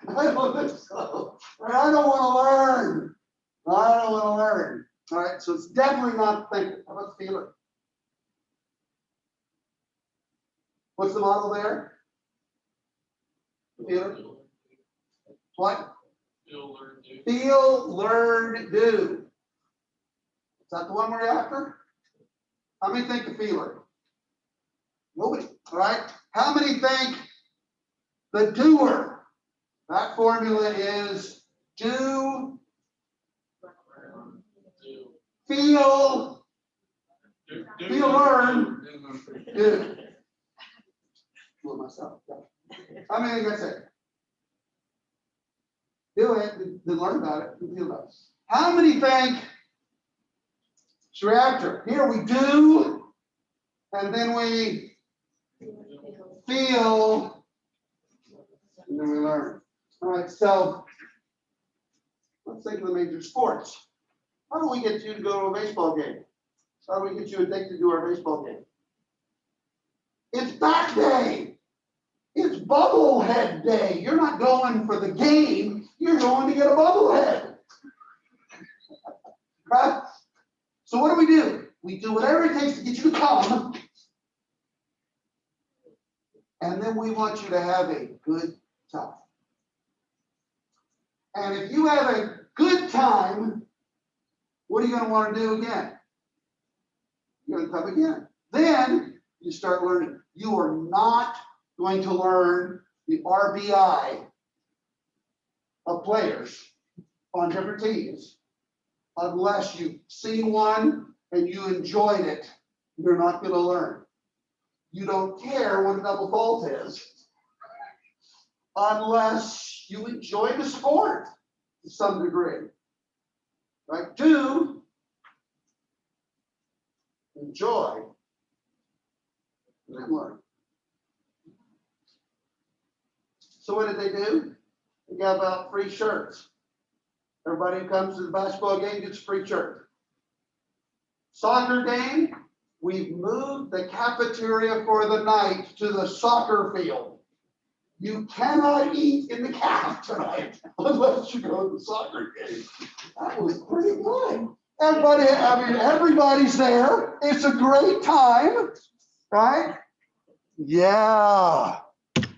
don't think so. I don't want to learn. I don't want to learn. All right, so it's definitely not thinking. How about feeling? What's the model there? Feel. What? Feel, learn, do. Is that the one we're after? How many think the feeler? Nobody. All right. How many think the doer? That formula is do, feel, learn, do. Do it myself. How many think that's it? Do it, then learn about it, and feel about it. How many think it's reactor? Here we do, and then we feel, and then we learn. All right, so let's think of the major sports. How do we get you to go to a baseball game? How do we get you addicted to our baseball game? It's back day. It's bubblehead day. You're not going for the game. You're going to get a bubblehead. Right? So what do? We do whatever it takes to get you to come. And then we want you to have a good time. And if you have a good time, what are you going to want to do again? You're going to come again. Then you start learning. You are not going to learn the RBI of players on different teams unless you've seen one and you enjoyed it. You're not going to learn. You don't care what a double fault is unless you enjoy the sport to some degree. Right? Do enjoy and learn. So what did they do? They gave out free shirts. Everybody who comes to the basketball game gets a free shirt. Soccer game, we've moved the cafeteria for the night to the soccer field. You cannot eat in the caf tonight unless you go to the soccer game. That was pretty good. Everybody's there. It's a great time, right? Yeah,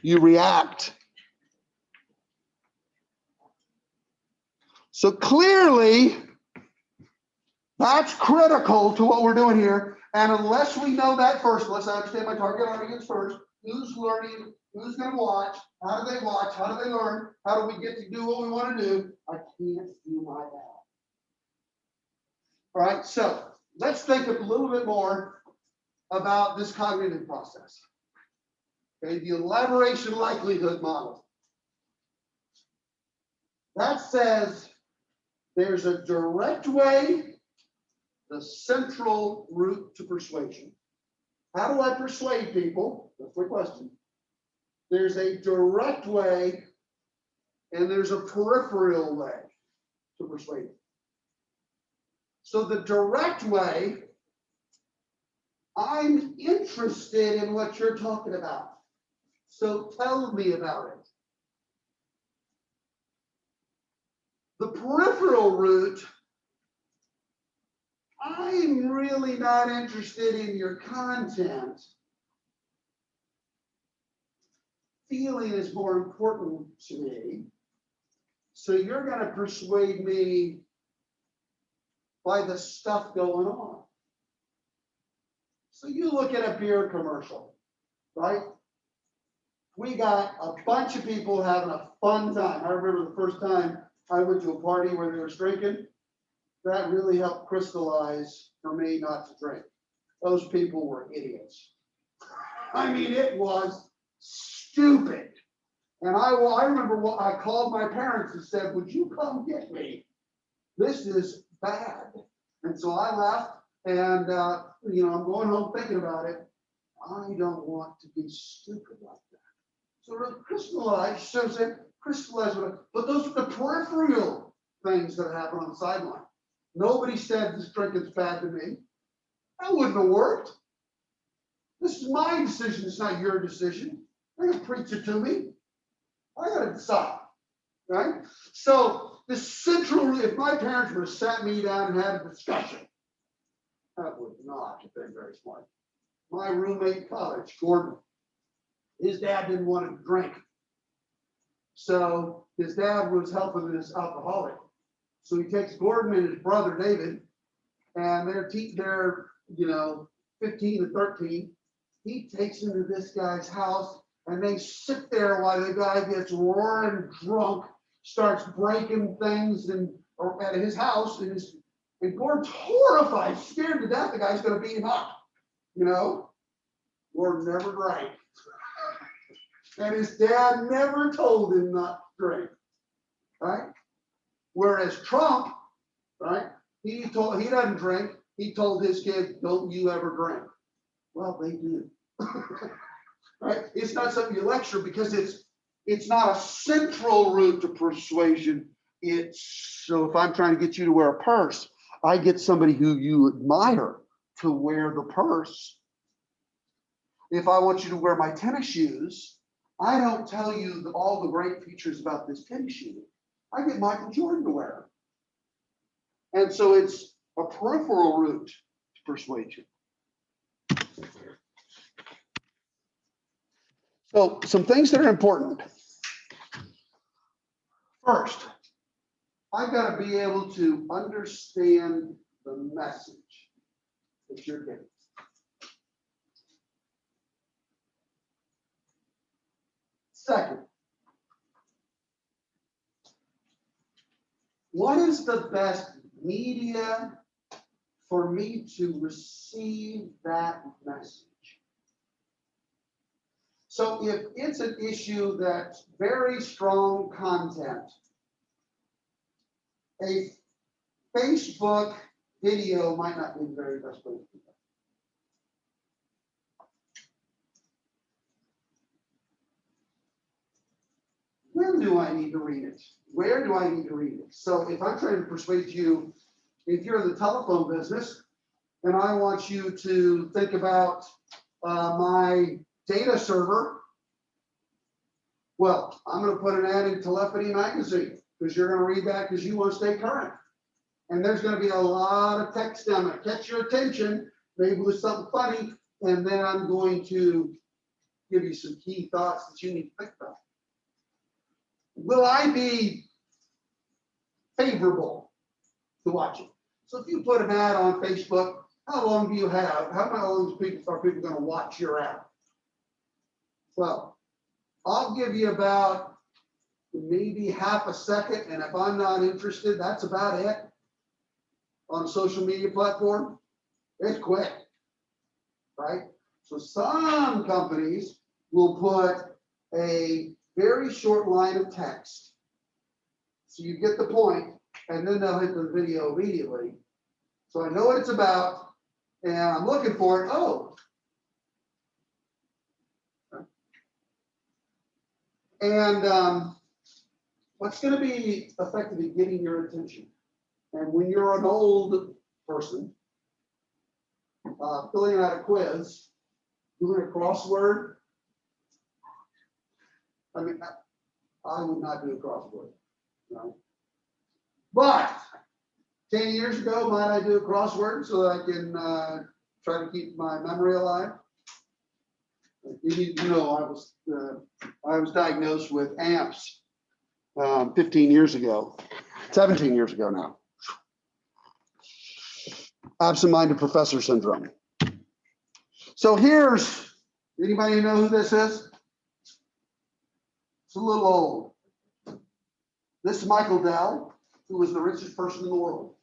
you react. So clearly, that's critical to what we're doing here. And unless we know that first, let's understand my target audience first. Who's learning? Who's going to watch? How do they watch? How do they learn? How do we get to do what we want to do? I can't do my job. All right, so let's think a little bit more about this cognitive process. Okay, the elaboration likelihood model. That says there's a direct way, the central route to persuasion. How do I persuade people? That's my question. There's a direct way and there's a peripheral way to persuade. So the direct way, I'm interested in what you're talking about. So tell me about it. The peripheral route, I'm really not interested in your content. Feeling is more important to me. So you're going to persuade me by the stuff going on. So you look at a beer commercial, right? We got a bunch of people having a fun time. I remember the first time I went to a party where they were drinking. That really helped crystallize for me not to drink. Those people were idiots. I mean, it was stupid. And I remember I called my parents and said, would you come get me? This is bad. And so I left and, I'm going home thinking about it. I don't want to be stupid like that. So it crystallized, but those are the peripheral things that happen on the sideline. Nobody said this drinking's bad to me. That wouldn't have worked. This is my decision, it's not your decision. They're gonna preach it to me. I gotta decide, right? So the central, if my parents would have sat me down and had a discussion, that would not have been very smart. My roommate in college, Gordon, his dad didn't want to drink. So his dad was helping this alcoholic. So he takes Gordon and his brother David, and they're 15 and 13. He takes them to this guy's house, and they sit there while the guy gets roaring drunk, starts breaking things at his house, and Gordon's horrified, scared to death the guy's gonna beat him up. Gordon never drank. And his dad never told him not to drink, right? Whereas Trump, right, he doesn't drink. He told his kid, don't you ever drink. Well, they do. Right? It's not something you lecture because it's not a central route to persuasion. So if I'm trying to get you to wear a purse, I get somebody who you admire to wear the purse. If I want you to wear my tennis shoes, I don't tell you all the great features about this tennis shoe. I get Michael Jordan to wear them. And so it's a peripheral route to persuasion. So some things that are important. First, I've got to be able to understand the message that you're getting. Second, what is the best media for me to receive that message? So if it's an issue that's very strong content, a Facebook video might not be the very best way to do that. When do I need to read it? Where do I need to read it? So if I'm trying to persuade you, if you're in the telephone business, and I want you to think about my data server, well, I'm going to put an ad in Telephony magazine because you're going to read that because you want to stay current. And there's going to be a lot of text down there. Catch your attention, maybe with something funny, and then I'm going to give you some key thoughts that you need to think about. Will I be favorable to watching? So if you put an ad on Facebook, how long do you have? How long are people going to watch your ad? Well, I'll give you about maybe half a second, and if I'm not interested, that's about it. On a social media platform, it's quick, right? So some companies will put a very short line of text. So you get the point, and then they'll hit the video immediately. So I know what it's about, and I'm looking for it. Oh. And what's going to be effective in getting your attention? And when you're an old person, filling out a quiz, doing a crossword, I mean, I would not do a crossword, no. But 10 years ago, might I do a crossword so that I can try to keep my memory alive? You need to know I was diagnosed with AMPS 15 years ago, 17 years ago now. Absent-minded professor syndrome. So here's, anybody know who this is? It's a little old. This is Michael Dell, who was the richest person in the world.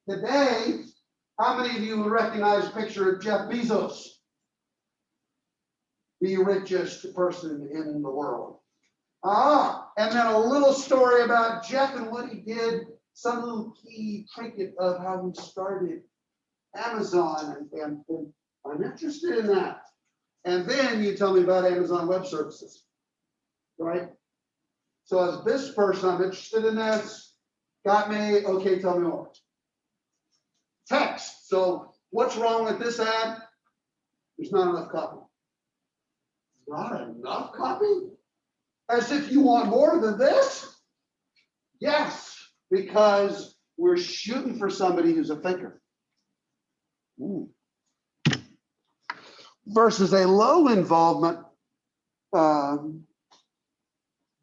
Today, how many of you would recognize a picture of Jeff Bezos? The richest person in the world. And then a little story about Jeff and what he did, some little key trinket of how he started Amazon, and I'm interested in that. And then you tell me about Amazon Web Services, right? So as this person, I'm interested in this, got me, okay, tell me more. Text, so what's wrong with this ad? There's not enough copy. Not enough copy? As if you want more than this? Yes, because we're shooting for somebody who's a thinker. Ooh. Versus a low involvement.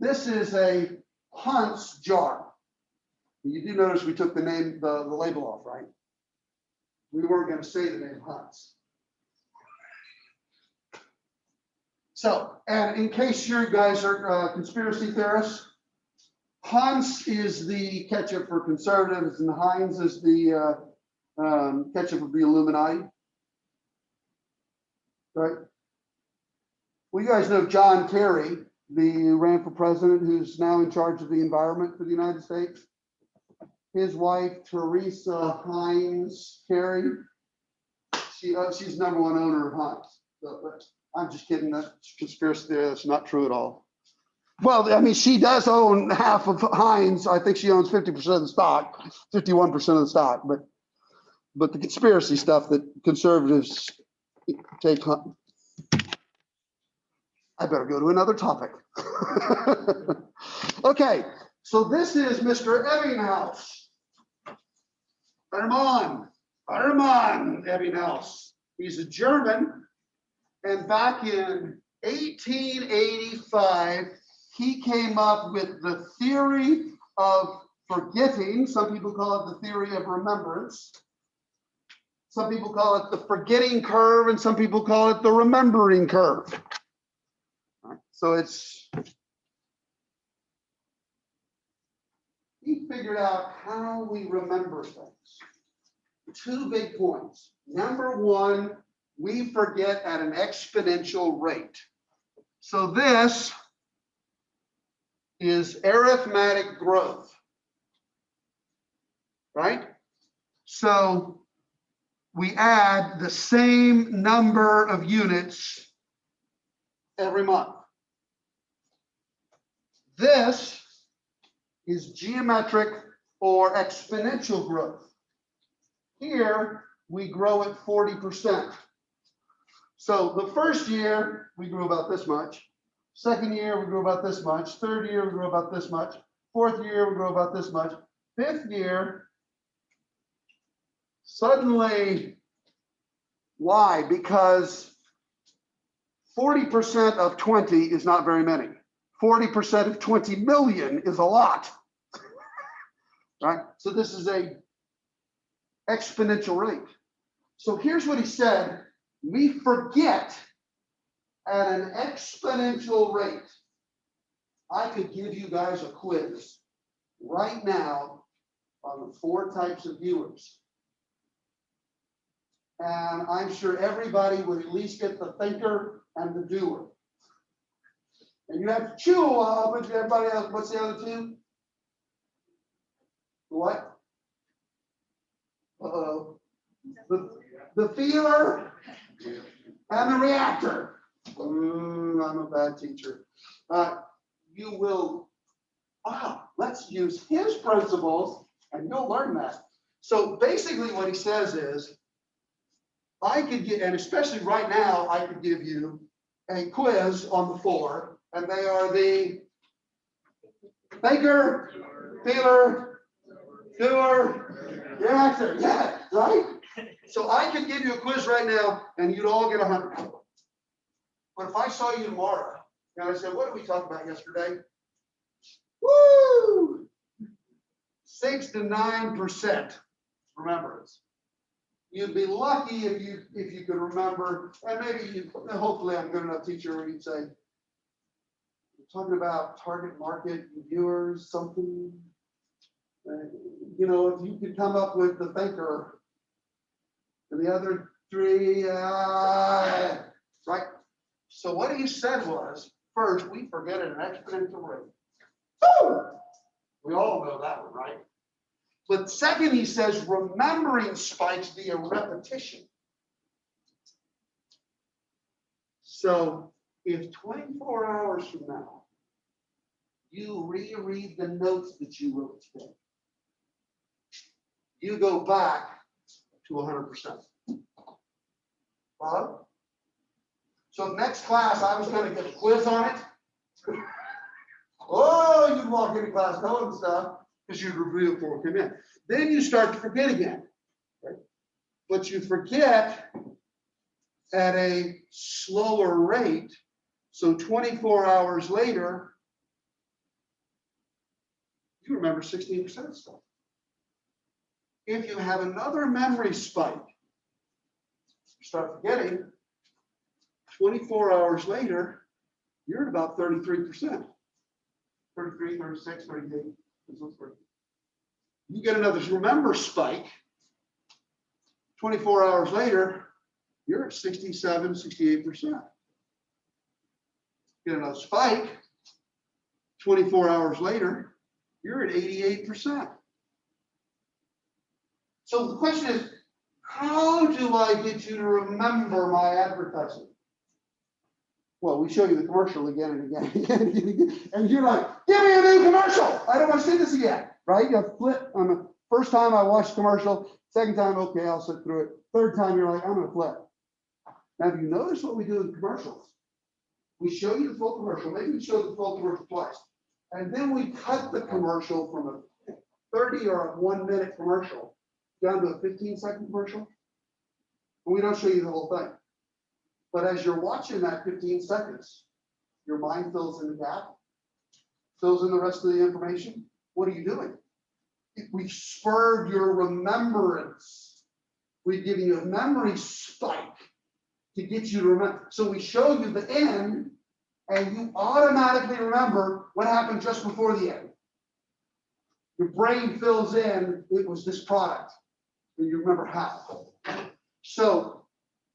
This is a Hunt's jar. You do notice we took the name, the label off, right? We weren't going to say the name Hunt's. So, and in case you guys are conspiracy theorists, Hunt's is the ketchup for conservatives, and Heinz is the ketchup of the Illuminati. Right? Well, you guys know John Kerry, the ran for president, who's now in charge of the environment for the United States. His wife, Teresa Heinz Kerry, she's number one owner of Heinz. So, I'm just kidding. That's conspiracy theory. That's not true at all. Well, I mean, she does own half of Heinz. I think she owns 50% of the stock, 51% of the stock. But the conspiracy stuff that conservatives take. I better go to another topic. Okay, so this is Mr. Ebbinghaus. Hermann Ebbinghaus. He's a German, and back in 1885, he came up with the theory of forgetting. Some people call it the theory of remembrance. Some people call it the forgetting curve, and some people call it the remembering curve. So he figured out how we remember things. 2 big points. Number one, we forget at an exponential rate. So this is arithmetic growth, right? So we add the same number of units every month. This is geometric or exponential growth. Here, we grow at 40%. So the first year, we grew about this much. Second year, we grew about this much. Third year, we grew about this much. Fourth year, we grew about this much. Fifth year, suddenly, why? Because 40% of 20 is not very many. 40% of 20 million is a lot, right? So this is a exponential rate. So here's what he said: we forget at an exponential rate. I could give you guys a quiz right now on the 4 types of viewers. And I'm sure everybody would at least get the thinker and the doer. And you have to chew a while, but everybody else, what's the other 2? What? Uh-oh. The feeler and the reactor. I'm a bad teacher. You will, let's use his principles and you'll learn that. So basically what he says is, I could get, and especially right now, I could give you a quiz on the 4, and they are the thinker, feeler, doer, reactor. Yeah, right? So I could give you a quiz right now, and you'd all get 100. But if I saw you tomorrow, and I said, what did we talk about yesterday? Woo! 6 to 9% remembrance. You'd be lucky if you could remember, and maybe hopefully I'm a good enough teacher where you'd say, you're talking about target market, viewers, something. You know, if you could come up with the thinker and the other 3, right? So what he said was, first, we forget at an exponential rate. Woo! We all know that one, right? But second, he says, remembering spikes via repetition. So if 24 hours from now, you reread the notes that you wrote today, you go back to 100%. So next class, I was going to get a quiz on it. Oh, you'd walk into class knowing stuff. because you review it before it came in. Then you start to forget again, right? But you forget at a slower rate. So 24 hours later, you remember 16% of stuff. If you have another memory spike, you start forgetting, 24 hours later, you're at about 33%. 33, 36, 38. You get another remember spike. 24 hours later, you're at 67, 68%. Get another spike. 24 hours later, you're at 88%. So the question is, how do I get you to remember my advertising? Well, we show you the commercial again and again, and again, and you're like, give me a new commercial. I don't want to see this again, right? You flip on the first time I watched the commercial, second time, okay, I'll sit through it. Third time, you're like, I'm going to flip. Now, have you noticed what we do in commercials? We show you the full commercial, maybe we show the full commercial twice, and then we cut the commercial from a 30 or a 1 minute commercial down to a 15-second commercial, and we don't show you the whole thing. But as you're watching that 15 seconds, your mind fills in the gap, fills in the rest of the information. What are you doing? We spurred your remembrance. We've given you a memory spike to get you to remember. So we show you the end, and you automatically remember what happened just before the end. Your brain fills in, it was this product, and you remember how. So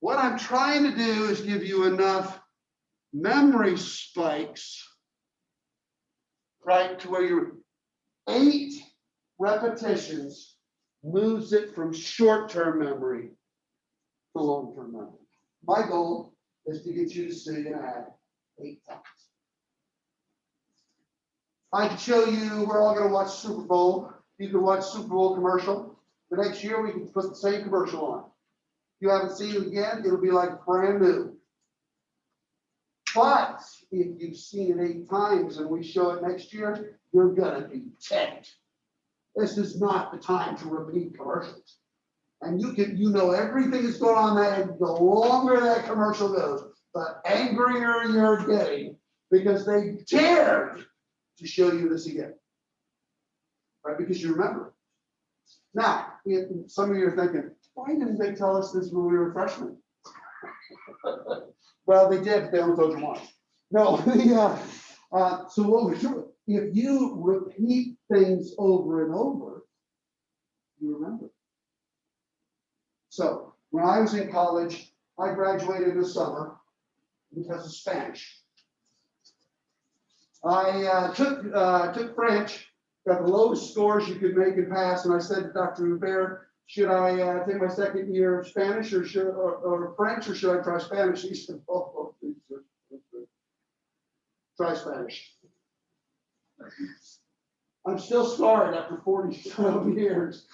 what I'm trying to do is give you enough memory spikes, right, to where your 8 repetitions moves it from short-term memory to long-term memory. My goal is to get you to see an ad 8 times. I can show you, we're all going to watch Super Bowl. You can watch Super Bowl commercial. The next year, we can put the same commercial on. If you haven't seen it again, it'll be like brand new. But if you've seen it 8 times and we show it next year, you're going to be ticked. This is not the time to repeat commercials. And you know everything that's going on there. And the longer that commercial goes, the angrier you're getting because they dared to show you this again. Right? Because you remember. Now, some of you are thinking, why didn't they tell us this when we were freshmen? Well, they did, but they only told you once. No, so what we're doing, if you repeat things over and over, you remember. So when I was in college, I graduated this summer because of Spanish. I took French, got the lowest scores you could make and pass, and I said to Dr. Hubert, should I take my second year of Spanish or French, or should I try Spanish? He said, oh, try Spanish. I'm still scarred after 40 years.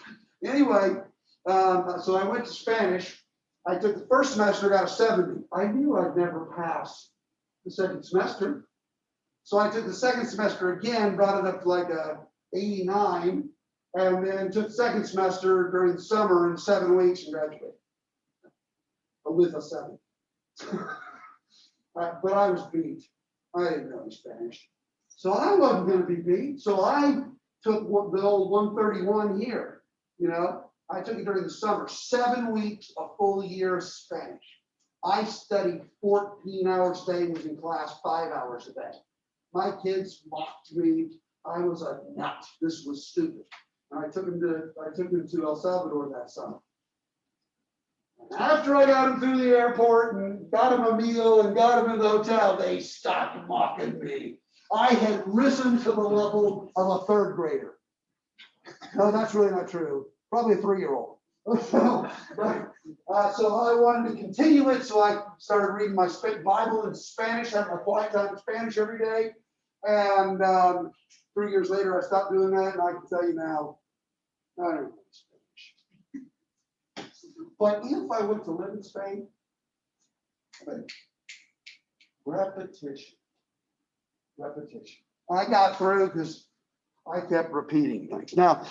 Anyway, so I went to Spanish. I took the first semester, got a 70. I knew I'd never pass the second semester. So I took the second semester again, brought it up to like a 89. And then took the second semester during the summer in 7 weeks and graduated. With a 7. But I was beat. I didn't know Spanish. So I wasn't going to be beat. So I took the old 131 here. You know, I took it during the summer. 7 weeks, a full year of Spanish. I studied 14 hours a day, was in class 5 hours a day. My kids mocked me. I was a nut. This was stupid. And I took him to El Salvador that summer. And after I got him through the airport and got him a meal and got him in the hotel, they stopped mocking me. I had risen to the level of a 3rd grader. No, that's really not true. Probably a 3-year-old. So I wanted to continue it, so I started reading my Bible in Spanish, having my quiet time in Spanish every day. And 3 years later, I stopped doing that, and I can tell you now, I don't know Spanish. But if I went to live in Spain, repetition. I got through because I kept repeating things. Now,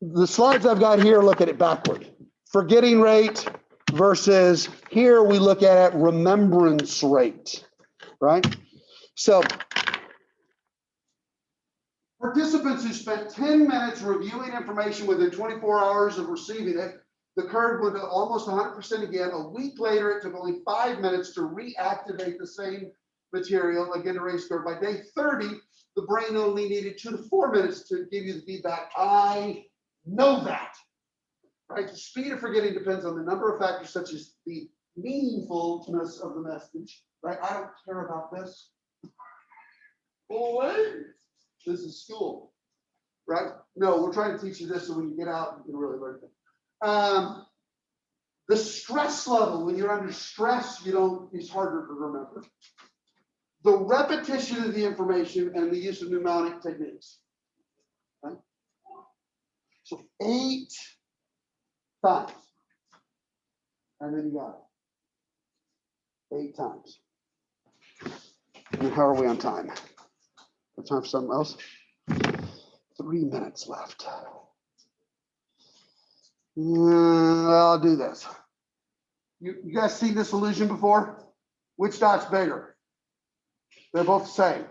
the slides I've got here look at it backward. Forgetting rate versus here we look at it remembrance rate, right? So participants who spent 10 minutes reviewing information within 24 hours of receiving it, the curve went to almost 100% again. A week later, it took only 5 minutes to reactivate the same material, again, to raise curve. By day 30, the brain only needed 2 to 4 minutes to give you the feedback. I know that, right? The speed of forgetting depends on the number of factors such as the meaningfulness of the message, right? I don't care about this. Go away. This is school, right? No, we're trying to teach you this so when you get out, you can really learn things. The stress level, when you're under stress, it's harder to remember. The repetition of the information and the use of mnemonic techniques. Right? So 8 times. And then you got it. 8 times. And how are we on time? Got time for something else? 3 minutes left. I'll do this. You guys seen this illusion before? Which dot's bigger? They're both the same.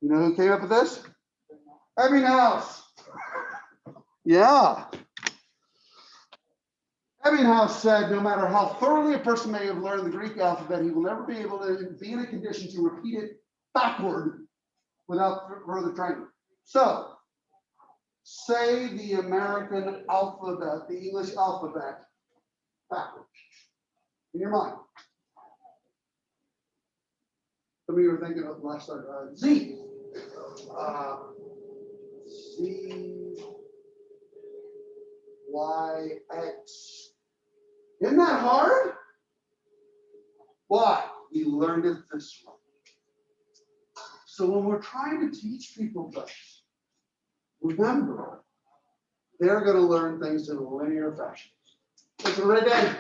You know who came up with this? Ebbinghaus. Yeah. Ebbinghaus said no matter how thoroughly a person may have learned the Greek alphabet, he will never be able to be in a condition to repeat it backward without further training. So, say the American alphabet, the English alphabet, backwards in your mind. Some of you were thinking of the last letter, Z. Z, Y, X. Isn't that hard? Why? We learned it this way. So when we're trying to teach people this, remember, they're going to learn things in a linear fashion. It's a red day.